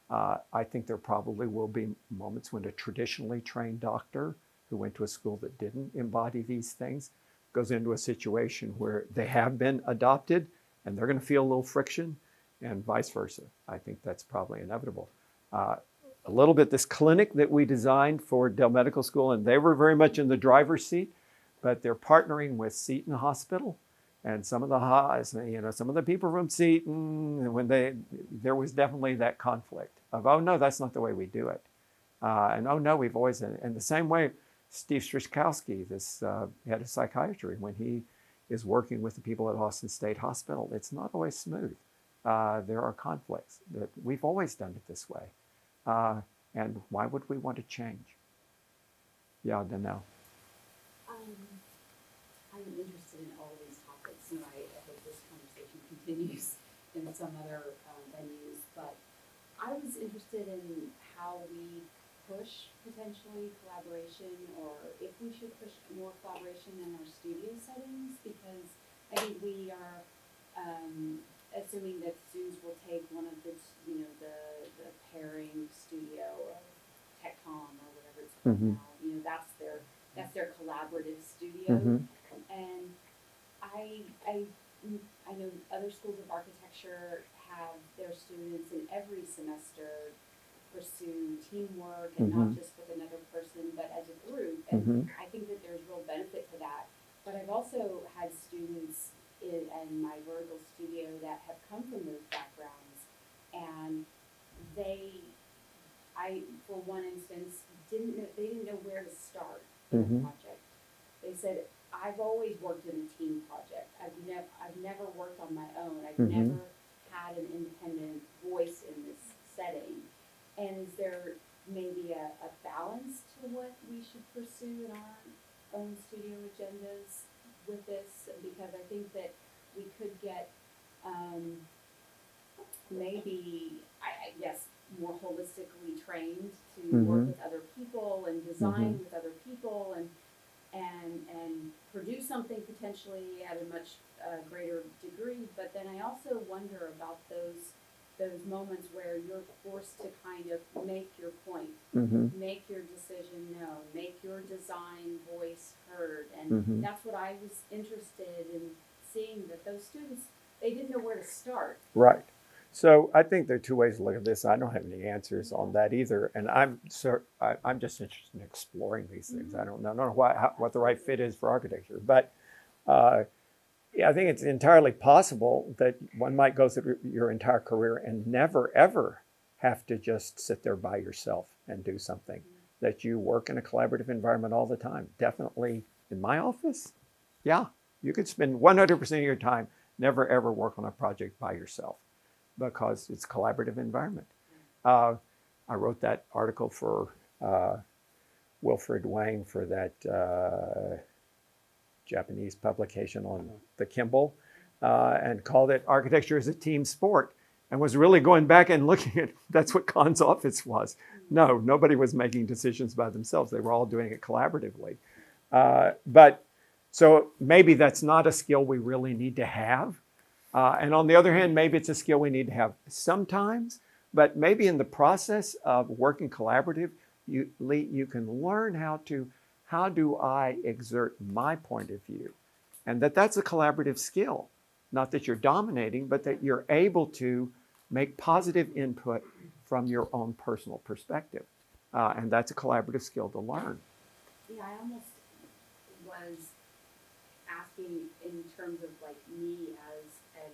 I think there probably will be moments when a traditionally trained doctor who went to a school that didn't embody these things goes into a situation where they have been adopted and they're going to feel a little friction, and vice versa. I think that's probably inevitable. A little bit, this clinic that we designed for Dell Medical School, and they were very much in the driver's seat, but they're partnering with Seton Hospital, and some of the people from Seton, there was definitely that conflict of, oh no, that's not the way we do it, and oh no, we've always, and the same way, Steve Stryszkowski, this head of psychiatry, when he is working with the people at Austin State Hospital, it's not always smooth. There are conflicts. That we've always done it this way. And why would we want to change? Yeah, Danelle. I'm interested in all these topics, and I hope this conversation continues in some other venues. But I was interested in how we push potentially collaboration, or if we should push more collaboration in our studio settings, because I think we are assuming that students will take one of the, you know, the pairing studio of TechCom or whatever it's called now. You know, that's their collaborative studio, and I know other schools of architecture have their students in every semester pursue teamwork and not just with another person, but as a group. And I think that there's real benefit to that. But I've also had students in my vertical studio that have come from those backgrounds, and for one instance, didn't know where to start in a project. They said, I've always worked in a team project. I've never worked on my own. I've never had an independent voice in this setting. And is there maybe a balance to what we should pursue in our own studio agendas with this? Because I think that we could get maybe, I guess, more holistically trained to work with other people and design with other people and produce something potentially at a much greater degree. But then I also wonder about those moments where you're forced to kind of make your point, make your decision known, make your design voice heard. And that's what I was interested in seeing, that those students, they didn't know where to start. Right. So I think there are two ways to look at this. I don't have any answers on that either. And I'm just interested in exploring these things. I don't know what the right fit is for architecture. But yeah, I think it's entirely possible that one might go through your entire career and never, ever have to just sit there by yourself and do something, that you work in a collaborative environment all the time. Definitely in my office, yeah, you could spend 100% of your time, never ever work on a project by yourself because it's a collaborative environment. I wrote that article for Wilfred Wang for that Japanese publication on the Kimball and called it Architecture as a Team Sport, and was really going back and looking at that's what Kahn's office was. No, nobody was making decisions by themselves. They were all doing it collaboratively. But so maybe that's not a skill we really need to have. And on the other hand, maybe it's a skill we need to have sometimes, but maybe in the process of working collaborative, you can learn how do I exert my point of view? And that's a collaborative skill. Not that you're dominating, but that you're able to make positive input from your own personal perspective. And that's a collaborative skill to learn. Yeah, I almost was asking in terms of like me as an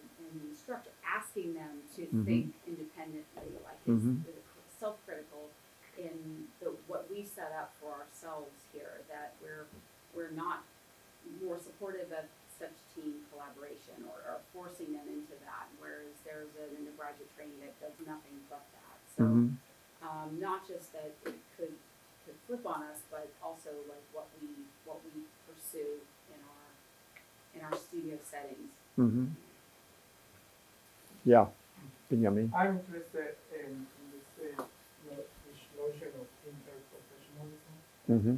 instructor, asking them to think independently, like it's self-critical in what we set up for ourselves here, that we're not more supportive of such team collaboration or forcing them into that, whereas there's an undergraduate training that does nothing but that. So not just that it could flip on us, but also like what we pursue in our studio settings. Yeah, Benjamin. I'm interested in this notion of interprofessionalism,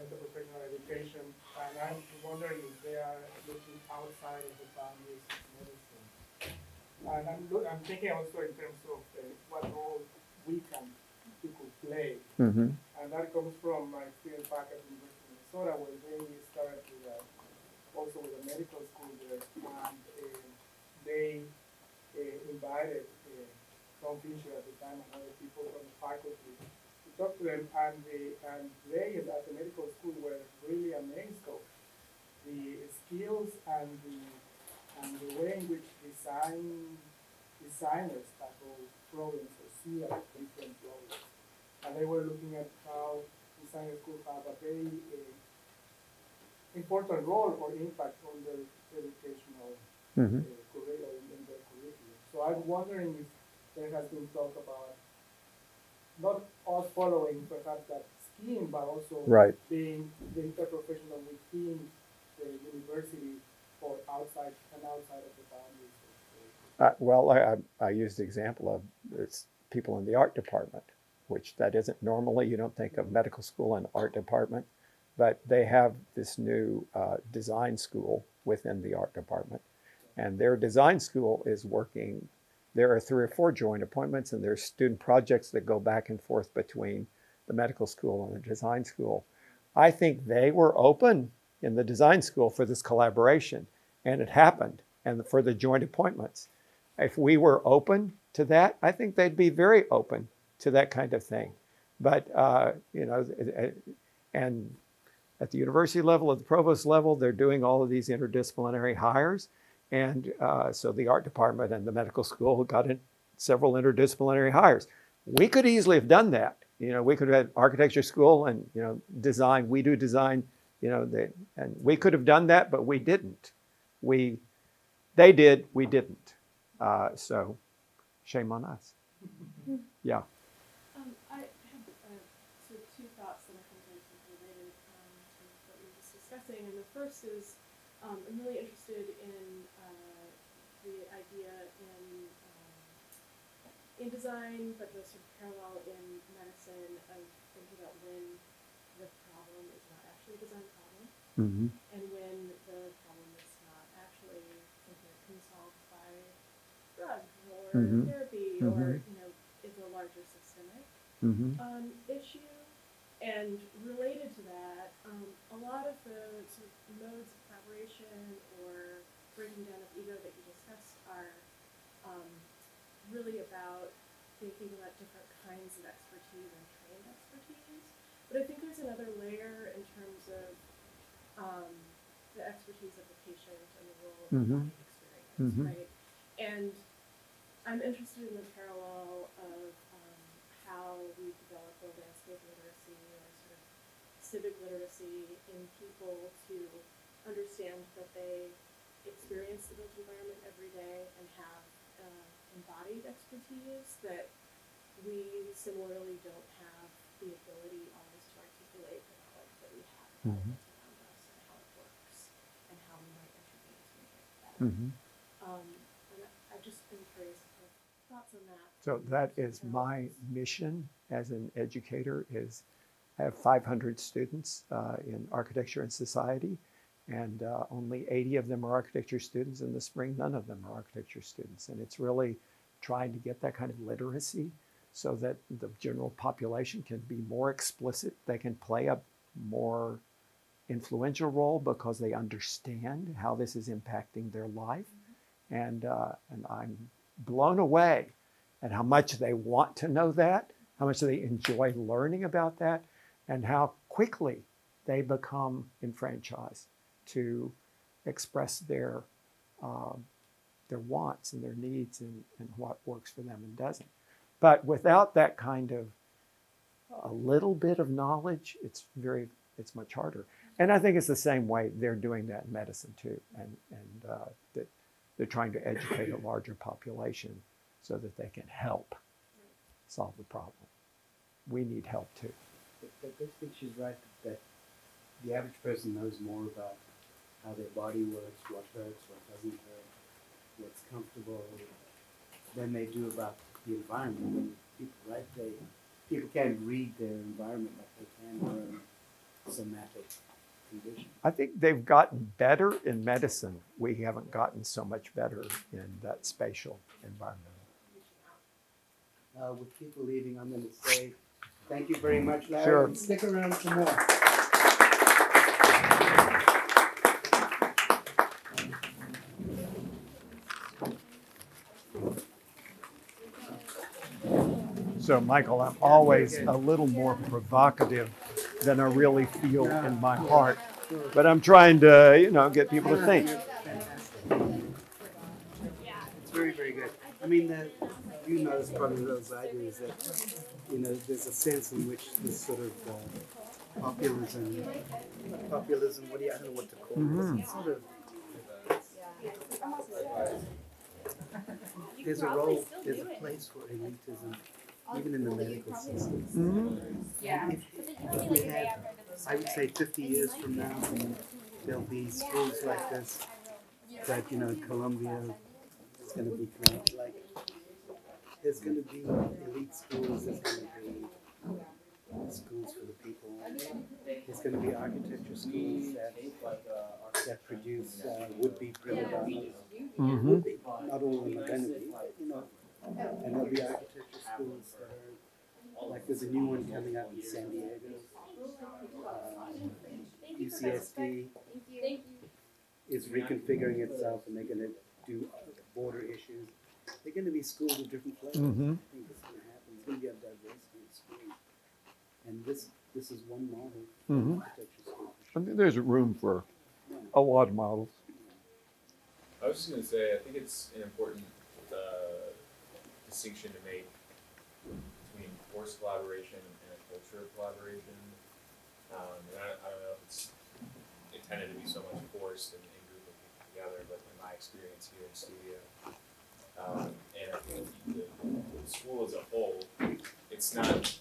interprofessional education, and I'm wondering if they are looking outside of the boundaries of medicine. And I'm thinking also in terms of what role we could play, and that comes from my experience back at the University of Minnesota, where they started also with a medical school there, and they invited Tom Fisher at the time and other people from the faculty to talk to them, and they at the medical school were really amazed of the skills and the way in which designers tackle problems or see different problems. And they were looking at how designers could have a very important role or impact on their educational curriculum in their curriculum. So I'm wondering if there has been talk about not us following perhaps that scheme, but also being the interprofessional within the university or outside of the boundaries. Well, I used the example of it's people in the art department, which that isn't normally, you don't think of medical school and art department, but they have this new design school within the art department. And their design school is working, there are 3 or 4 joint appointments, and there's student projects that go back and forth between the medical school and the design school. I think they were open in the design school for this collaboration, and it happened, and for the joint appointments. If we were open to that, I think they'd be very open to that kind of thing. But, and at the university level, at the provost level, they're doing all of these interdisciplinary hires. And so the art department and the medical school got in several interdisciplinary hires. We could easily have done that. We could have had architecture school and, design. We do design, and we could have done that, but we didn't. They did, we didn't. So shame on us. Yeah. I have sort of 2 thoughts that I think are sort of related to what we were just discussing. And the first is I'm really interested in the idea in design, but the sort of parallel in medicine of thinking about when the problem is not actually a design problem, and when the problem is not actually something that can be solved by drugs or therapy or is a larger systemic issue. And related to that, a lot of the sort of modes of collaboration or breaking down of ego that you discussed are really about thinking about different kinds of expertise and trained expertise. But I think there's another layer in terms of the expertise of the patient and the role of the body experience, right? And I'm interested in the parallel of how we develop a landscape literacy or sort of civic literacy in people to understand that they experience the built environment every day and have embodied expertise that we similarly don't have the ability always to articulate the knowledge that we have about Mhm. what's around us and how it works and how we might intervene to make it better. Mhm. And I've just been curious of thoughts on that. So that is my mission as an educator is I have 500 students in architecture and society, and only 80 of them are architecture students. In the spring, none of them are architecture students. And it's really trying to get that kind of literacy so that the general population can be more explicit. They can play a more influential role because they understand how this is impacting their life. And I'm blown away at how much they want to know that, how much they enjoy learning about that, and how quickly they become enfranchised to express their wants and their needs and what works for them and doesn't. But without that kind of a little bit of knowledge, it's much harder. And I think it's the same way they're doing that in medicine too, and that they're trying to educate a larger population so that they can help solve the problem. We need help too. But I think she's right that the average person knows more about how their body works, what hurts, what doesn't hurt, what's comfortable, than they do about the environment. When people, right? People can't read their environment like they can their own somatic condition. I think they've gotten better in medicine. We haven't gotten so much better in that spatial environment. With people leaving, I'm going to say thank you very much, Larry. Sure. And stick around for more. So, Michael, I'm always a little more provocative than I really feel in my heart. But I'm trying to, get people to think. It's very, very good. I mean, as probably those I do, is that, there's a sense in which this sort of populism, I don't know what to call it. It's sort of, there's a place for elitism, even in the medical system. If we had, I would say 50 years from now, there'll be schools like this, that, in Colombia, it's going to be kind of like, there's going to be elite schools, there's going to be schools for the people, there's going to be architecture schools that produce would-be prima donnas. Would-be, not all of them are going to be, but, and there'll be architecture schools that are, like there's a new one coming up in San Diego. UCSD is reconfiguring itself, and they're going to do border issues. They're going to be schools of different flavors. I think this is going to happen. There's going to be a diversity of schools, and this is one model for architecture school. I mean, there's room for a lot of models. I was just going to say, I think it's an important distinction to make between forced collaboration and a culture of collaboration. And I don't know if it's intended to be so much forced and group of people together, but in my experience here in studio, and I think the school as a whole, it's not,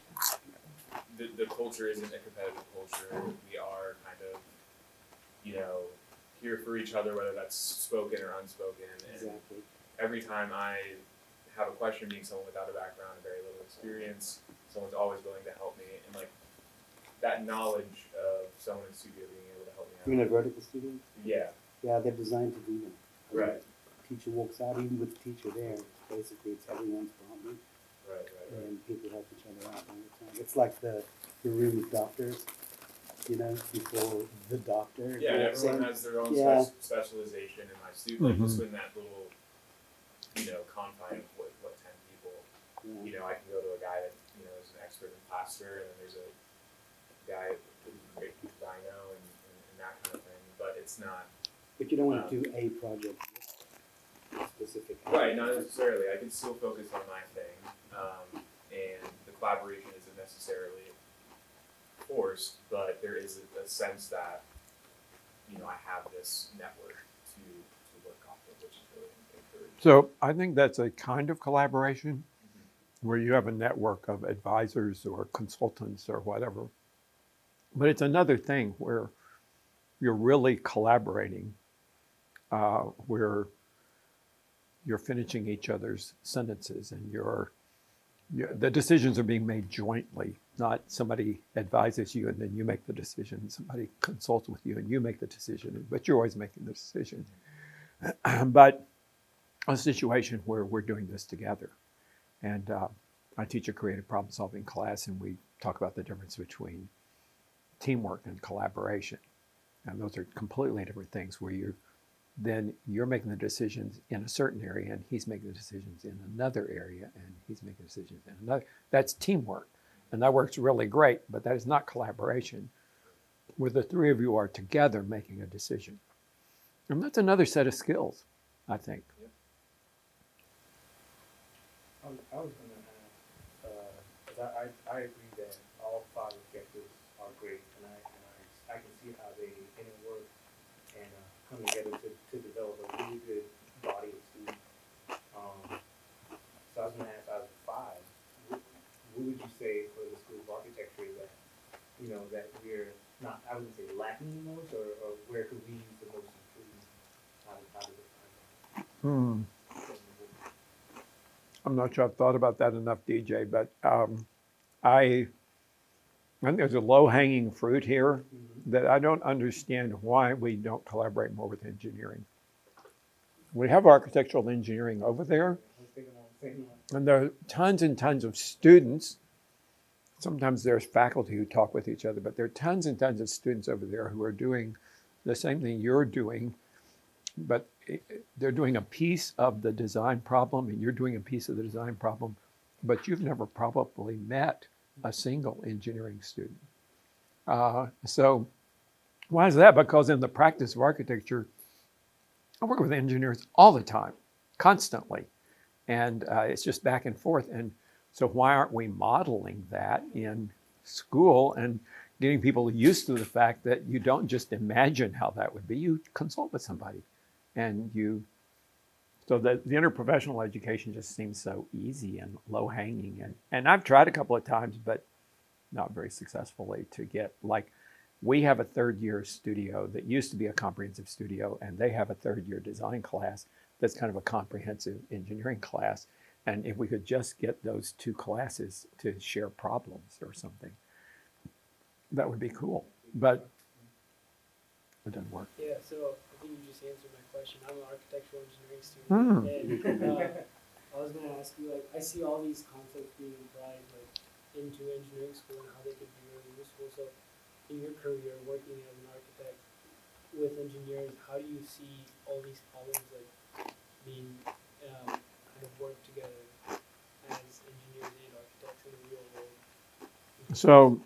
the culture isn't a competitive culture. We are kind of, here for each other, whether that's spoken or unspoken. And Exactly. every time I have a question, being someone without a background and very little experience, someone's always willing to help me. And like that knowledge of someone in studio being able to help me out. You mean a vertical studio? Yeah. Yeah, they're designed to do that. Right. Teacher walks out, even with the teacher there, basically it's everyone's problem. Right. And people help each other out all the time. It's like the room of doctors, before the doctor. Yeah, everyone has their own specialization in my student, like just in that little, confine of what 10 people, I can go to a guy that, is an expert in plaster, and then there's a guy who's a great designer and that kind of thing, but it's not. But you don't want to do a project specific. Right, not necessarily. I can still focus on my thing, and the collaboration isn't necessarily forced, but there is a sense that, you know, I have this network to work off of, which is really encouraging. So I think that's a kind of collaboration where you have a network of advisors or consultants or whatever. But it's another thing where you're really collaborating, where you're finishing each other's sentences and the decisions are being made jointly, not somebody advises you and then you make the decision. Somebody consults with you and you make the decision, but you're always making the decision. But a situation where we're doing this together. And I teach a creative problem solving class and we talk about the difference between teamwork and collaboration. And those are completely different things where you're making the decisions in a certain area and he's making the decisions in another area and he's making decisions in another. That's teamwork. And that works really great, but that is not collaboration where the three of you are together making a decision. And that's another set of skills, I think. I was gonna ask, 'cause I agree that all 5 objectives are great, and I can see how they interwork and come together to develop a really good body of students. So I was gonna ask, out of the 5, what would you say for the School of Architecture that, you know, that we're not, I wouldn't say lacking the most, or where could we use the most improvement out of the 5? I'm not sure I've thought about that enough, DJ, but I think there's a low-hanging fruit here that I don't understand why we don't collaborate more with engineering. We have architectural engineering over there, and there are tons and tons of students. Sometimes there's faculty who talk with each other, but there are tons and tons of students over there who are doing the same thing you're doing, but they're doing a piece of the design problem and you're doing a piece of the design problem, but you've never probably met a single engineering student. So why is that? Because in the practice of architecture, I work with engineers all the time, constantly. And it's just back and forth. And so why aren't we modeling that in school and getting people used to the fact that you don't just imagine how that would be, you consult with somebody. And so the interprofessional education just seems so easy and low-hanging. And I've tried a couple of times, but not very successfully to get, like, we have a third-year studio that used to be a comprehensive studio, and they have a third-year design class that's kind of a comprehensive engineering class. And if we could just get those 2 classes to share problems or something, that would be cool. But it doesn't work. Yeah, so I think you just answered my question. I'm an architectural engineering student, and I was going to ask you, like, I see all these concepts being applied, like, into engineering school and how they could be really useful. So, in your career, working as an architect with engineers, how do you see all these problems, like, being kind of work together as engineers and architects in the real world? So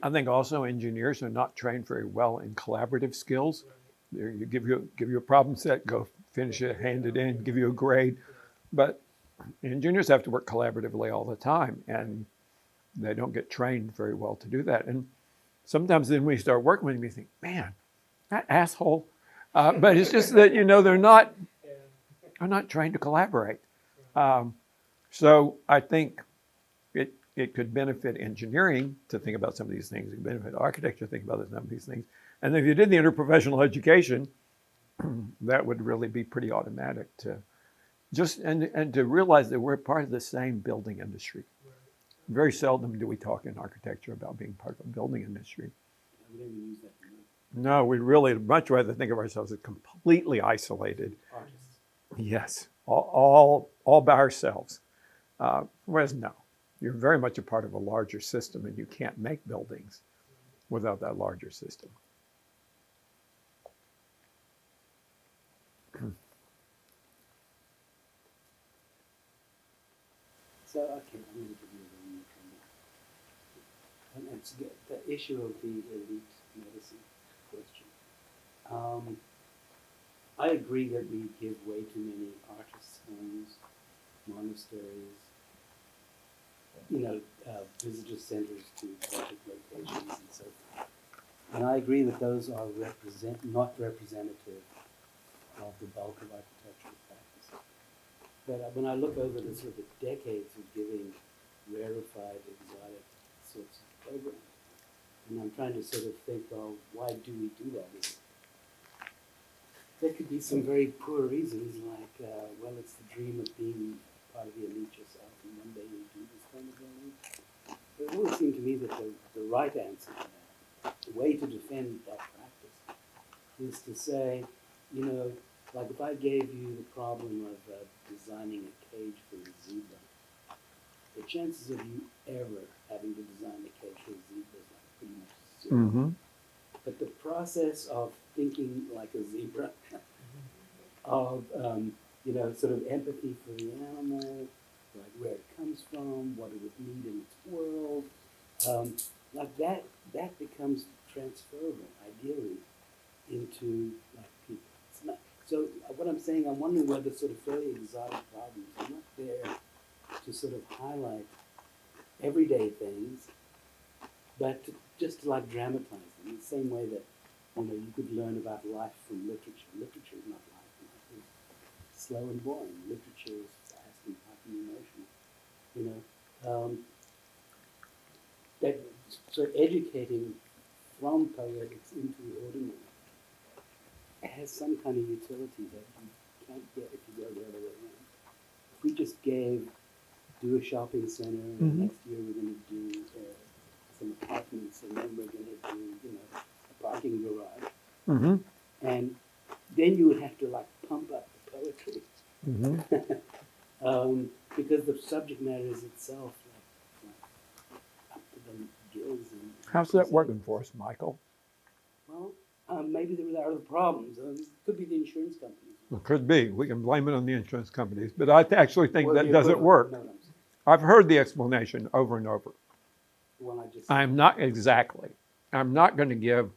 I think also engineers are not trained very well in collaborative skills. You give you a problem set, go finish it, hand it in, give you a grade. But engineers have to work collaboratively all the time, and they don't get trained very well to do that. And sometimes then we start working with them, you think, man, that asshole. But it's just that, they're not trained to collaborate. So I think it could benefit engineering to think about some of these things. It could benefit architecture to think about some of these things. And if you did the interprofessional education, that would really be pretty automatic to just, and to realize that we're part of the same building industry. Very seldom do we talk in architecture about being part of a building industry. We don't even use that word. No, we'd really much rather think of ourselves as completely isolated. Artists. Yes, all by ourselves. Whereas no, you're very much a part of a larger system, and you can't make buildings without that larger system. So, okay, I'm going to give you a little more. And it's the issue of the elite medicine question. I agree that we give way too many artists' homes, monasteries, visitor centers to project locations and so forth. And I agree that those are not representative of the bulk of architectural practice. But when I look over the sort of decades of giving rarefied, exotic sorts of programs, and I'm trying to sort of think, well, why do we do that? There could be some very poor reasons, like, well, it's the dream of being part of the elite yourself, and one day you'll do this kind of thing. But it always seemed to me that the right answer to that, the way to defend that practice, is to say, like if I gave you the problem of designing a cage for a zebra, the chances of you ever having to design a cage for a zebra is like pretty much zero. Mm-hmm. But the process of thinking like a zebra, of sort of empathy for the animal, like where it comes from, what it would need in its world, like that becomes transferable, ideally, into like people. It's not, so what I'm saying, I'm wondering whether sort of fairly exotic problems are not there to sort of highlight everyday things, but just to like dramatize them in the same way that you could learn about life from literature. Literature is not life. Life is slow and boring. Literature is fast and hot and emotional. That so educating from poetics into the ordinary has some kind of utility that you can't get if you go the other way around. If we just do a shopping center, and Mhm. next year we're going to do some apartments, and then we're going to do a parking garage, Mm-hmm. and then you would have to like pump up the poetry Mm-hmm. because the subject matter is itself like up to the gills. And How's that working for us, Michael? Well, maybe there are other problems. It could be the insurance companies. It could be. We can blame it on the insurance companies, but I actually think Or that the doesn't equivalent. work. No, I'm saying. I've heard the explanation over and over. The one I just I'm not exactly. I'm not going to give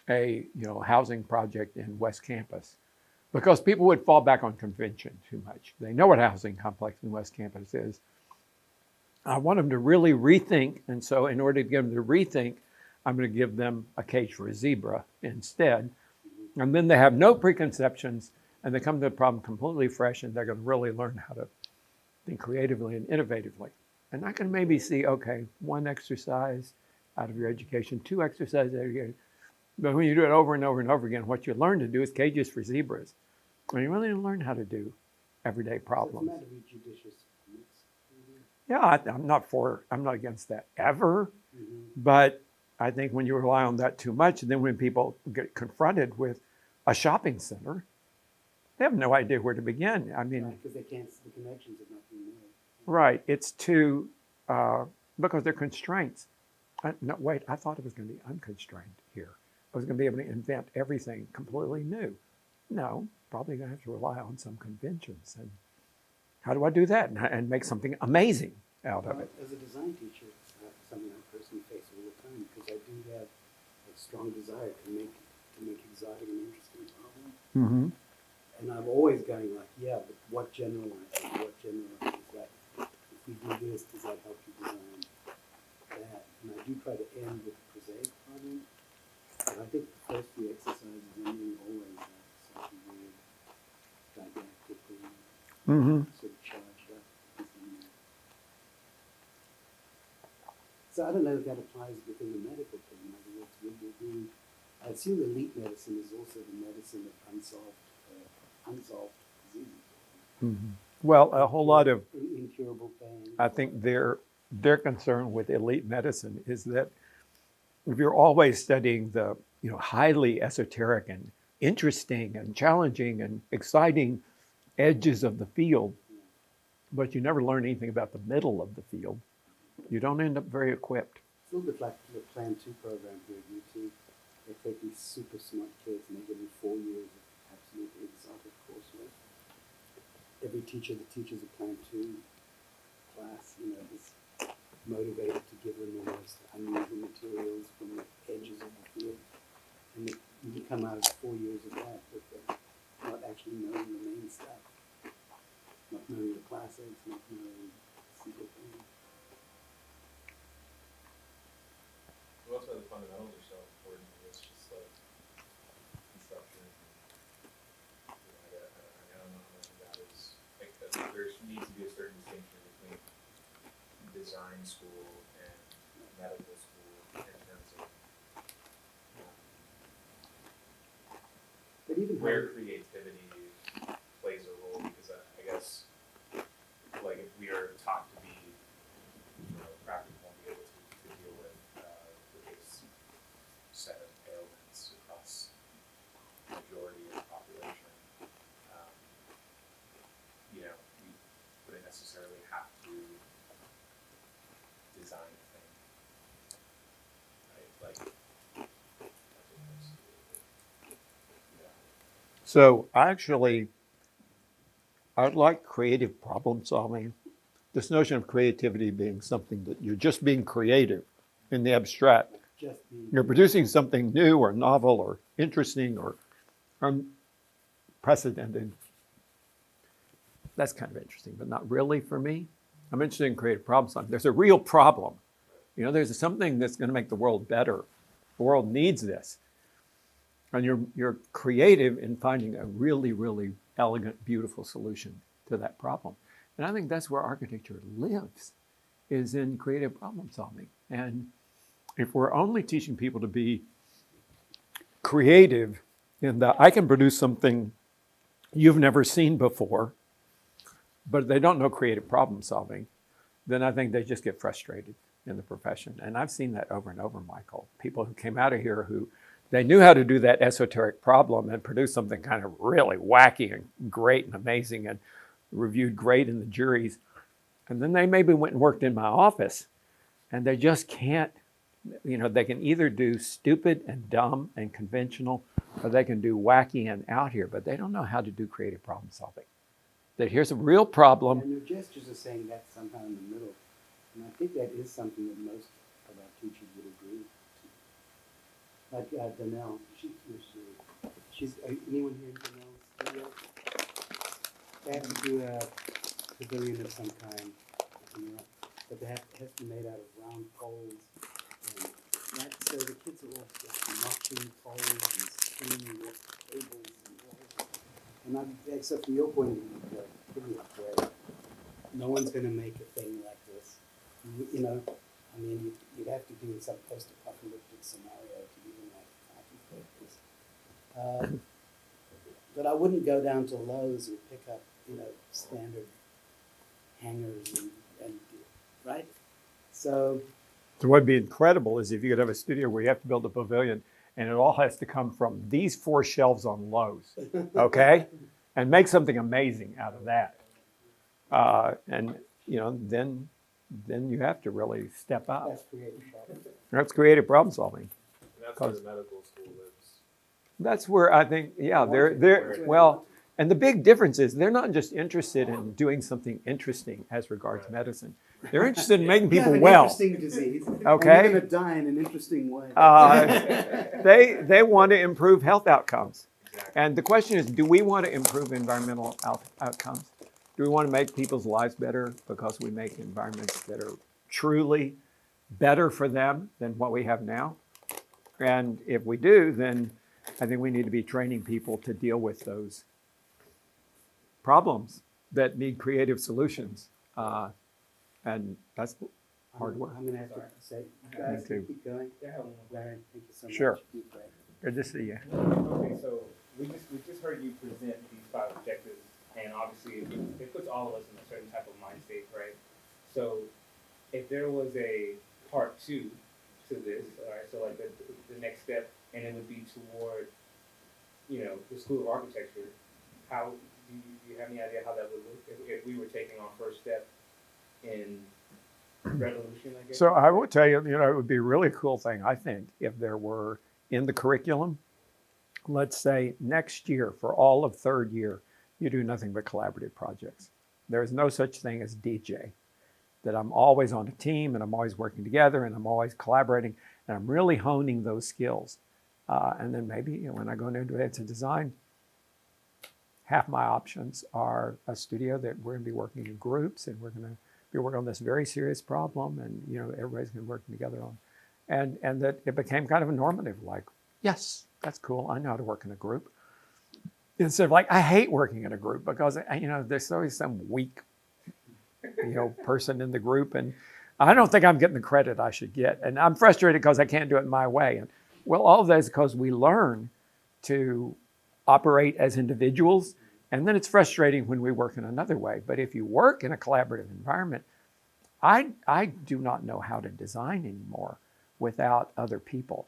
a housing project in West Campus because people would fall back on convention too much. They know what a housing complex in West Campus is. I want them to really rethink, and so in order to get them to rethink, I'm going to give them a cage for a zebra instead. And then they have no preconceptions, and they come to the problem completely fresh, and they're going to really learn how to think creatively and innovatively. And I can maybe see, okay, one exercise out of your education, two exercises out of your. But when you do it over and over and over again, what you learn to do is cages for zebras. And you really learn how to do everyday problems. So it's a matter of judicious mix. Yeah, I'm not against that ever. Mm-hmm. But I think when you rely on that too much, then when people get confronted with a shopping center, they have no idea where to begin. I mean, because the connections have not been made. Right, it's too, because they're constraints. No, wait, I thought it was going to be unconstrained here. I was going to be able to invent everything completely new. No, probably going to have to rely on some conventions. And how do I do that and make something amazing out of it? As a design teacher, it's something I personally face all the time because I do have a strong desire to make exotic and interesting problems. Mm-hmm. And I'm always going like, yeah, but what generalizes? What generalizes that? If we do this, does that help you design that? And I do try to end with a prosaic problem. But I think the first few exercises ending always have such a weird didactic sort of charged up. So I don't know if that applies within the medical thing. In other words, I assume elite medicine is also the medicine of unsolved diseases. Mm-hmm. Well, a whole lot of incurable pain. I think their concern with elite medicine is that if you're always studying the highly esoteric and interesting and challenging and exciting edges of the field, but you never learn anything about the middle of the field, you don't end up very equipped. It's a little bit like the Plan 2 program here at UT. They take these super smart kids and they give them 4 years of absolutely exotic coursework. Every teacher that teaches a Plan 2 class, is motivated to give them the most unusual materials from the edges of the field. And you can come out of 4 years of that with not actually knowing the main stuff. Not knowing the classics, not knowing simple things. school and medical school in terms of But even where creativity plays a role, because I guess, like, if we are taught to be, practically won't be able to deal with the base set of ailments across the majority of the population, we wouldn't necessarily have to design a thing, right? Like, So actually, I like creative problem solving. This notion of creativity being something that you're just being creative in the abstract. just the. You're producing something new or novel or interesting or unprecedented. That's kind of interesting, but not really for me. I'm interested in creative problem solving. There's a real problem. There's something that's going to make the world better. The world needs this. And you're creative in finding a really, really elegant, beautiful solution to that problem. And I think that's where architecture lives, is in creative problem solving. And if we're only teaching people to be creative in that I can produce something you've never seen before, but they don't know creative problem solving, then I think they just get frustrated in the profession. And I've seen that over and over, Michael. People who came out of here who they knew how to do that esoteric problem and produce something kind of really wacky and great and amazing and reviewed great in the juries. And then they maybe went and worked in my office and they just can't, they can either do stupid and dumb and conventional, or they can do wacky and out here, but they don't know how to do creative problem solving. That here's a real problem. And your gestures are saying that's somehow in the middle. And I think that is something that most of our teachers would agree to. Like Danelle, she's anyone here in Danelle's studio? They have to do a pavilion of some kind, but they has to be made out of round poles. And that, so the kids are all just notching poles and spinning tables and walls. And except from your point of view, where no one's going to make a thing like this. You'd have to be in some post-apocalyptic scenario to even contemplate this. But I wouldn't go down to Lowe's and pick up, standard hangers and right? So what would be incredible is if you could have a studio where you have to build a pavilion and it all has to come from these 4 shelves on Lowe's, okay? And make something amazing out of that. Then you have to really step up. that's creative problem. That's creative problem solving. and that's where the medical school lives. That's where I think, and the big difference is they're not just interested in doing something interesting as regards medicine. They're interested in making people well. Interesting disease. Okay. And you're going to die in an interesting way. They want to improve health outcomes. And the question is, do we want to improve environmental outcomes? Do we want to make people's lives better because we make environments that are truly better for them than what we have now? And if we do, then I think we need to be training people to deal with those problems that need creative solutions. And that's hard work. I'm going to have to say, guys, too. keep going. Yeah, Larry, thank you so much. Sure. Keep going. Good to see you. Okay, so we just heard you present these 5 objectives, and obviously it puts all of us in a certain type of mind state, right? So if there was a part 2 to this, all right, so like the next step, and it would be toward, the School of Architecture, how do you have any idea how that would look if we were taking our first step in revolution, I guess? So I will tell you, it would be a really cool thing, I think, if there were in the curriculum, let's say next year for all of 3rd year, you do nothing but collaborative projects. There is no such thing as DJ, that I'm always on a team and I'm always working together and I'm always collaborating and I'm really honing those skills. And then maybe when I go into advanced design, half my options are a studio that we're going to be working in groups and we're going to be working on this very serious problem and everybody's going to be working together on. And that it became kind of a normative, like, yes, that's cool. I know how to work in a group. Instead of like, I hate working in a group because, there's always some weak, person in the group. And I don't think I'm getting the credit I should get. And I'm frustrated because I can't do it my way. And well, all of that is because we learn to operate as individuals. And then it's frustrating when we work in another way. But if you work in a collaborative environment, I do not know how to design anymore without other people.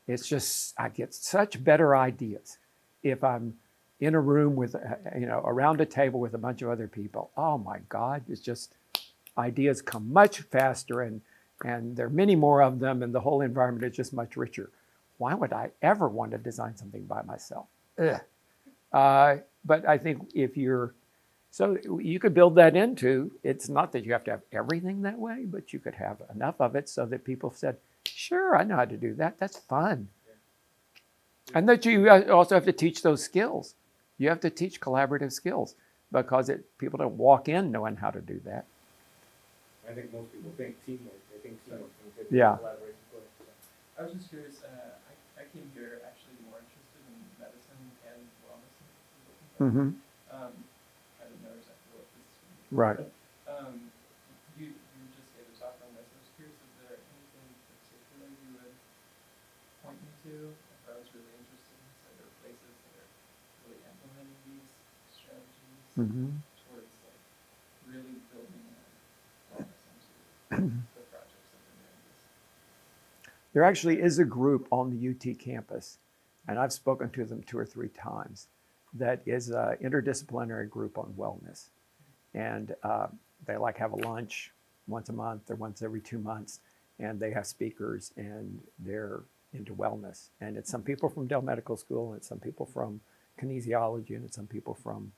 It's just, I get such better ideas if I'm in a room with, around a table with a bunch of other people. Oh my God, it's just, ideas come much faster and there are many more of them and the whole environment is just much richer. Why would I ever want to design something by myself? Ugh. But I think so you could build that into, it's not that you have to have everything that way, but you could have enough of it so that people said, sure, I know how to do that. That's fun. And that you also have to teach those skills. You have to teach collaborative skills because people don't walk in knowing how to do that. I think most people think teamwork. They think teamwork and Yeah. collaboration. I was just curious. I came here actually more interested in medicine and wellness. Mm-hmm. I didn't know exactly what this was. Right. You just gave a talk on this. I was curious if there anything particular you would point me to if I was really interested in. So there are places that are really implementing these strategies towards like really building wellness into the projects that they're doing. There actually is a group on the UT campus, and I've spoken to them 2 or 3 times, that is an interdisciplinary group on wellness. And they have a lunch once a month or once every 2 months, and they have speakers, and they're into wellness. And it's some people from Dell Medical School, and it's some people from kinesiology, and it's some people from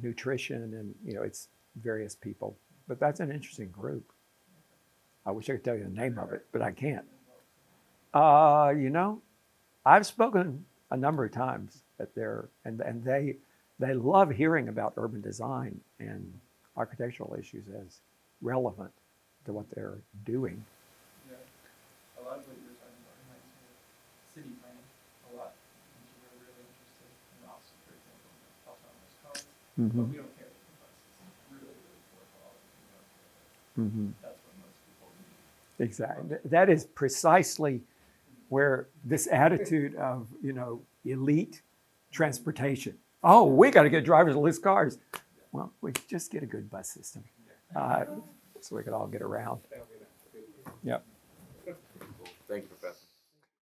nutrition, and it's various people. But that's an interesting group. I wish I could tell you the name of it, but I can't. I've spoken a number of times at and they love hearing about urban design and architectural issues as relevant to what they're doing. Yeah, a lot of what you were talking about reminds me of city planning a lot. Which we're really interested in Austin, for example, in the autonomous cars, but we don't care that the bus is really, really poor quality. We don't care that. That's what most people need. Exactly. That is precisely where this attitude of, elite transportation. Oh, we got to get drivers to list cars. Well, we just get a good bus system so we could all get around. Yep. Thank you, Professor.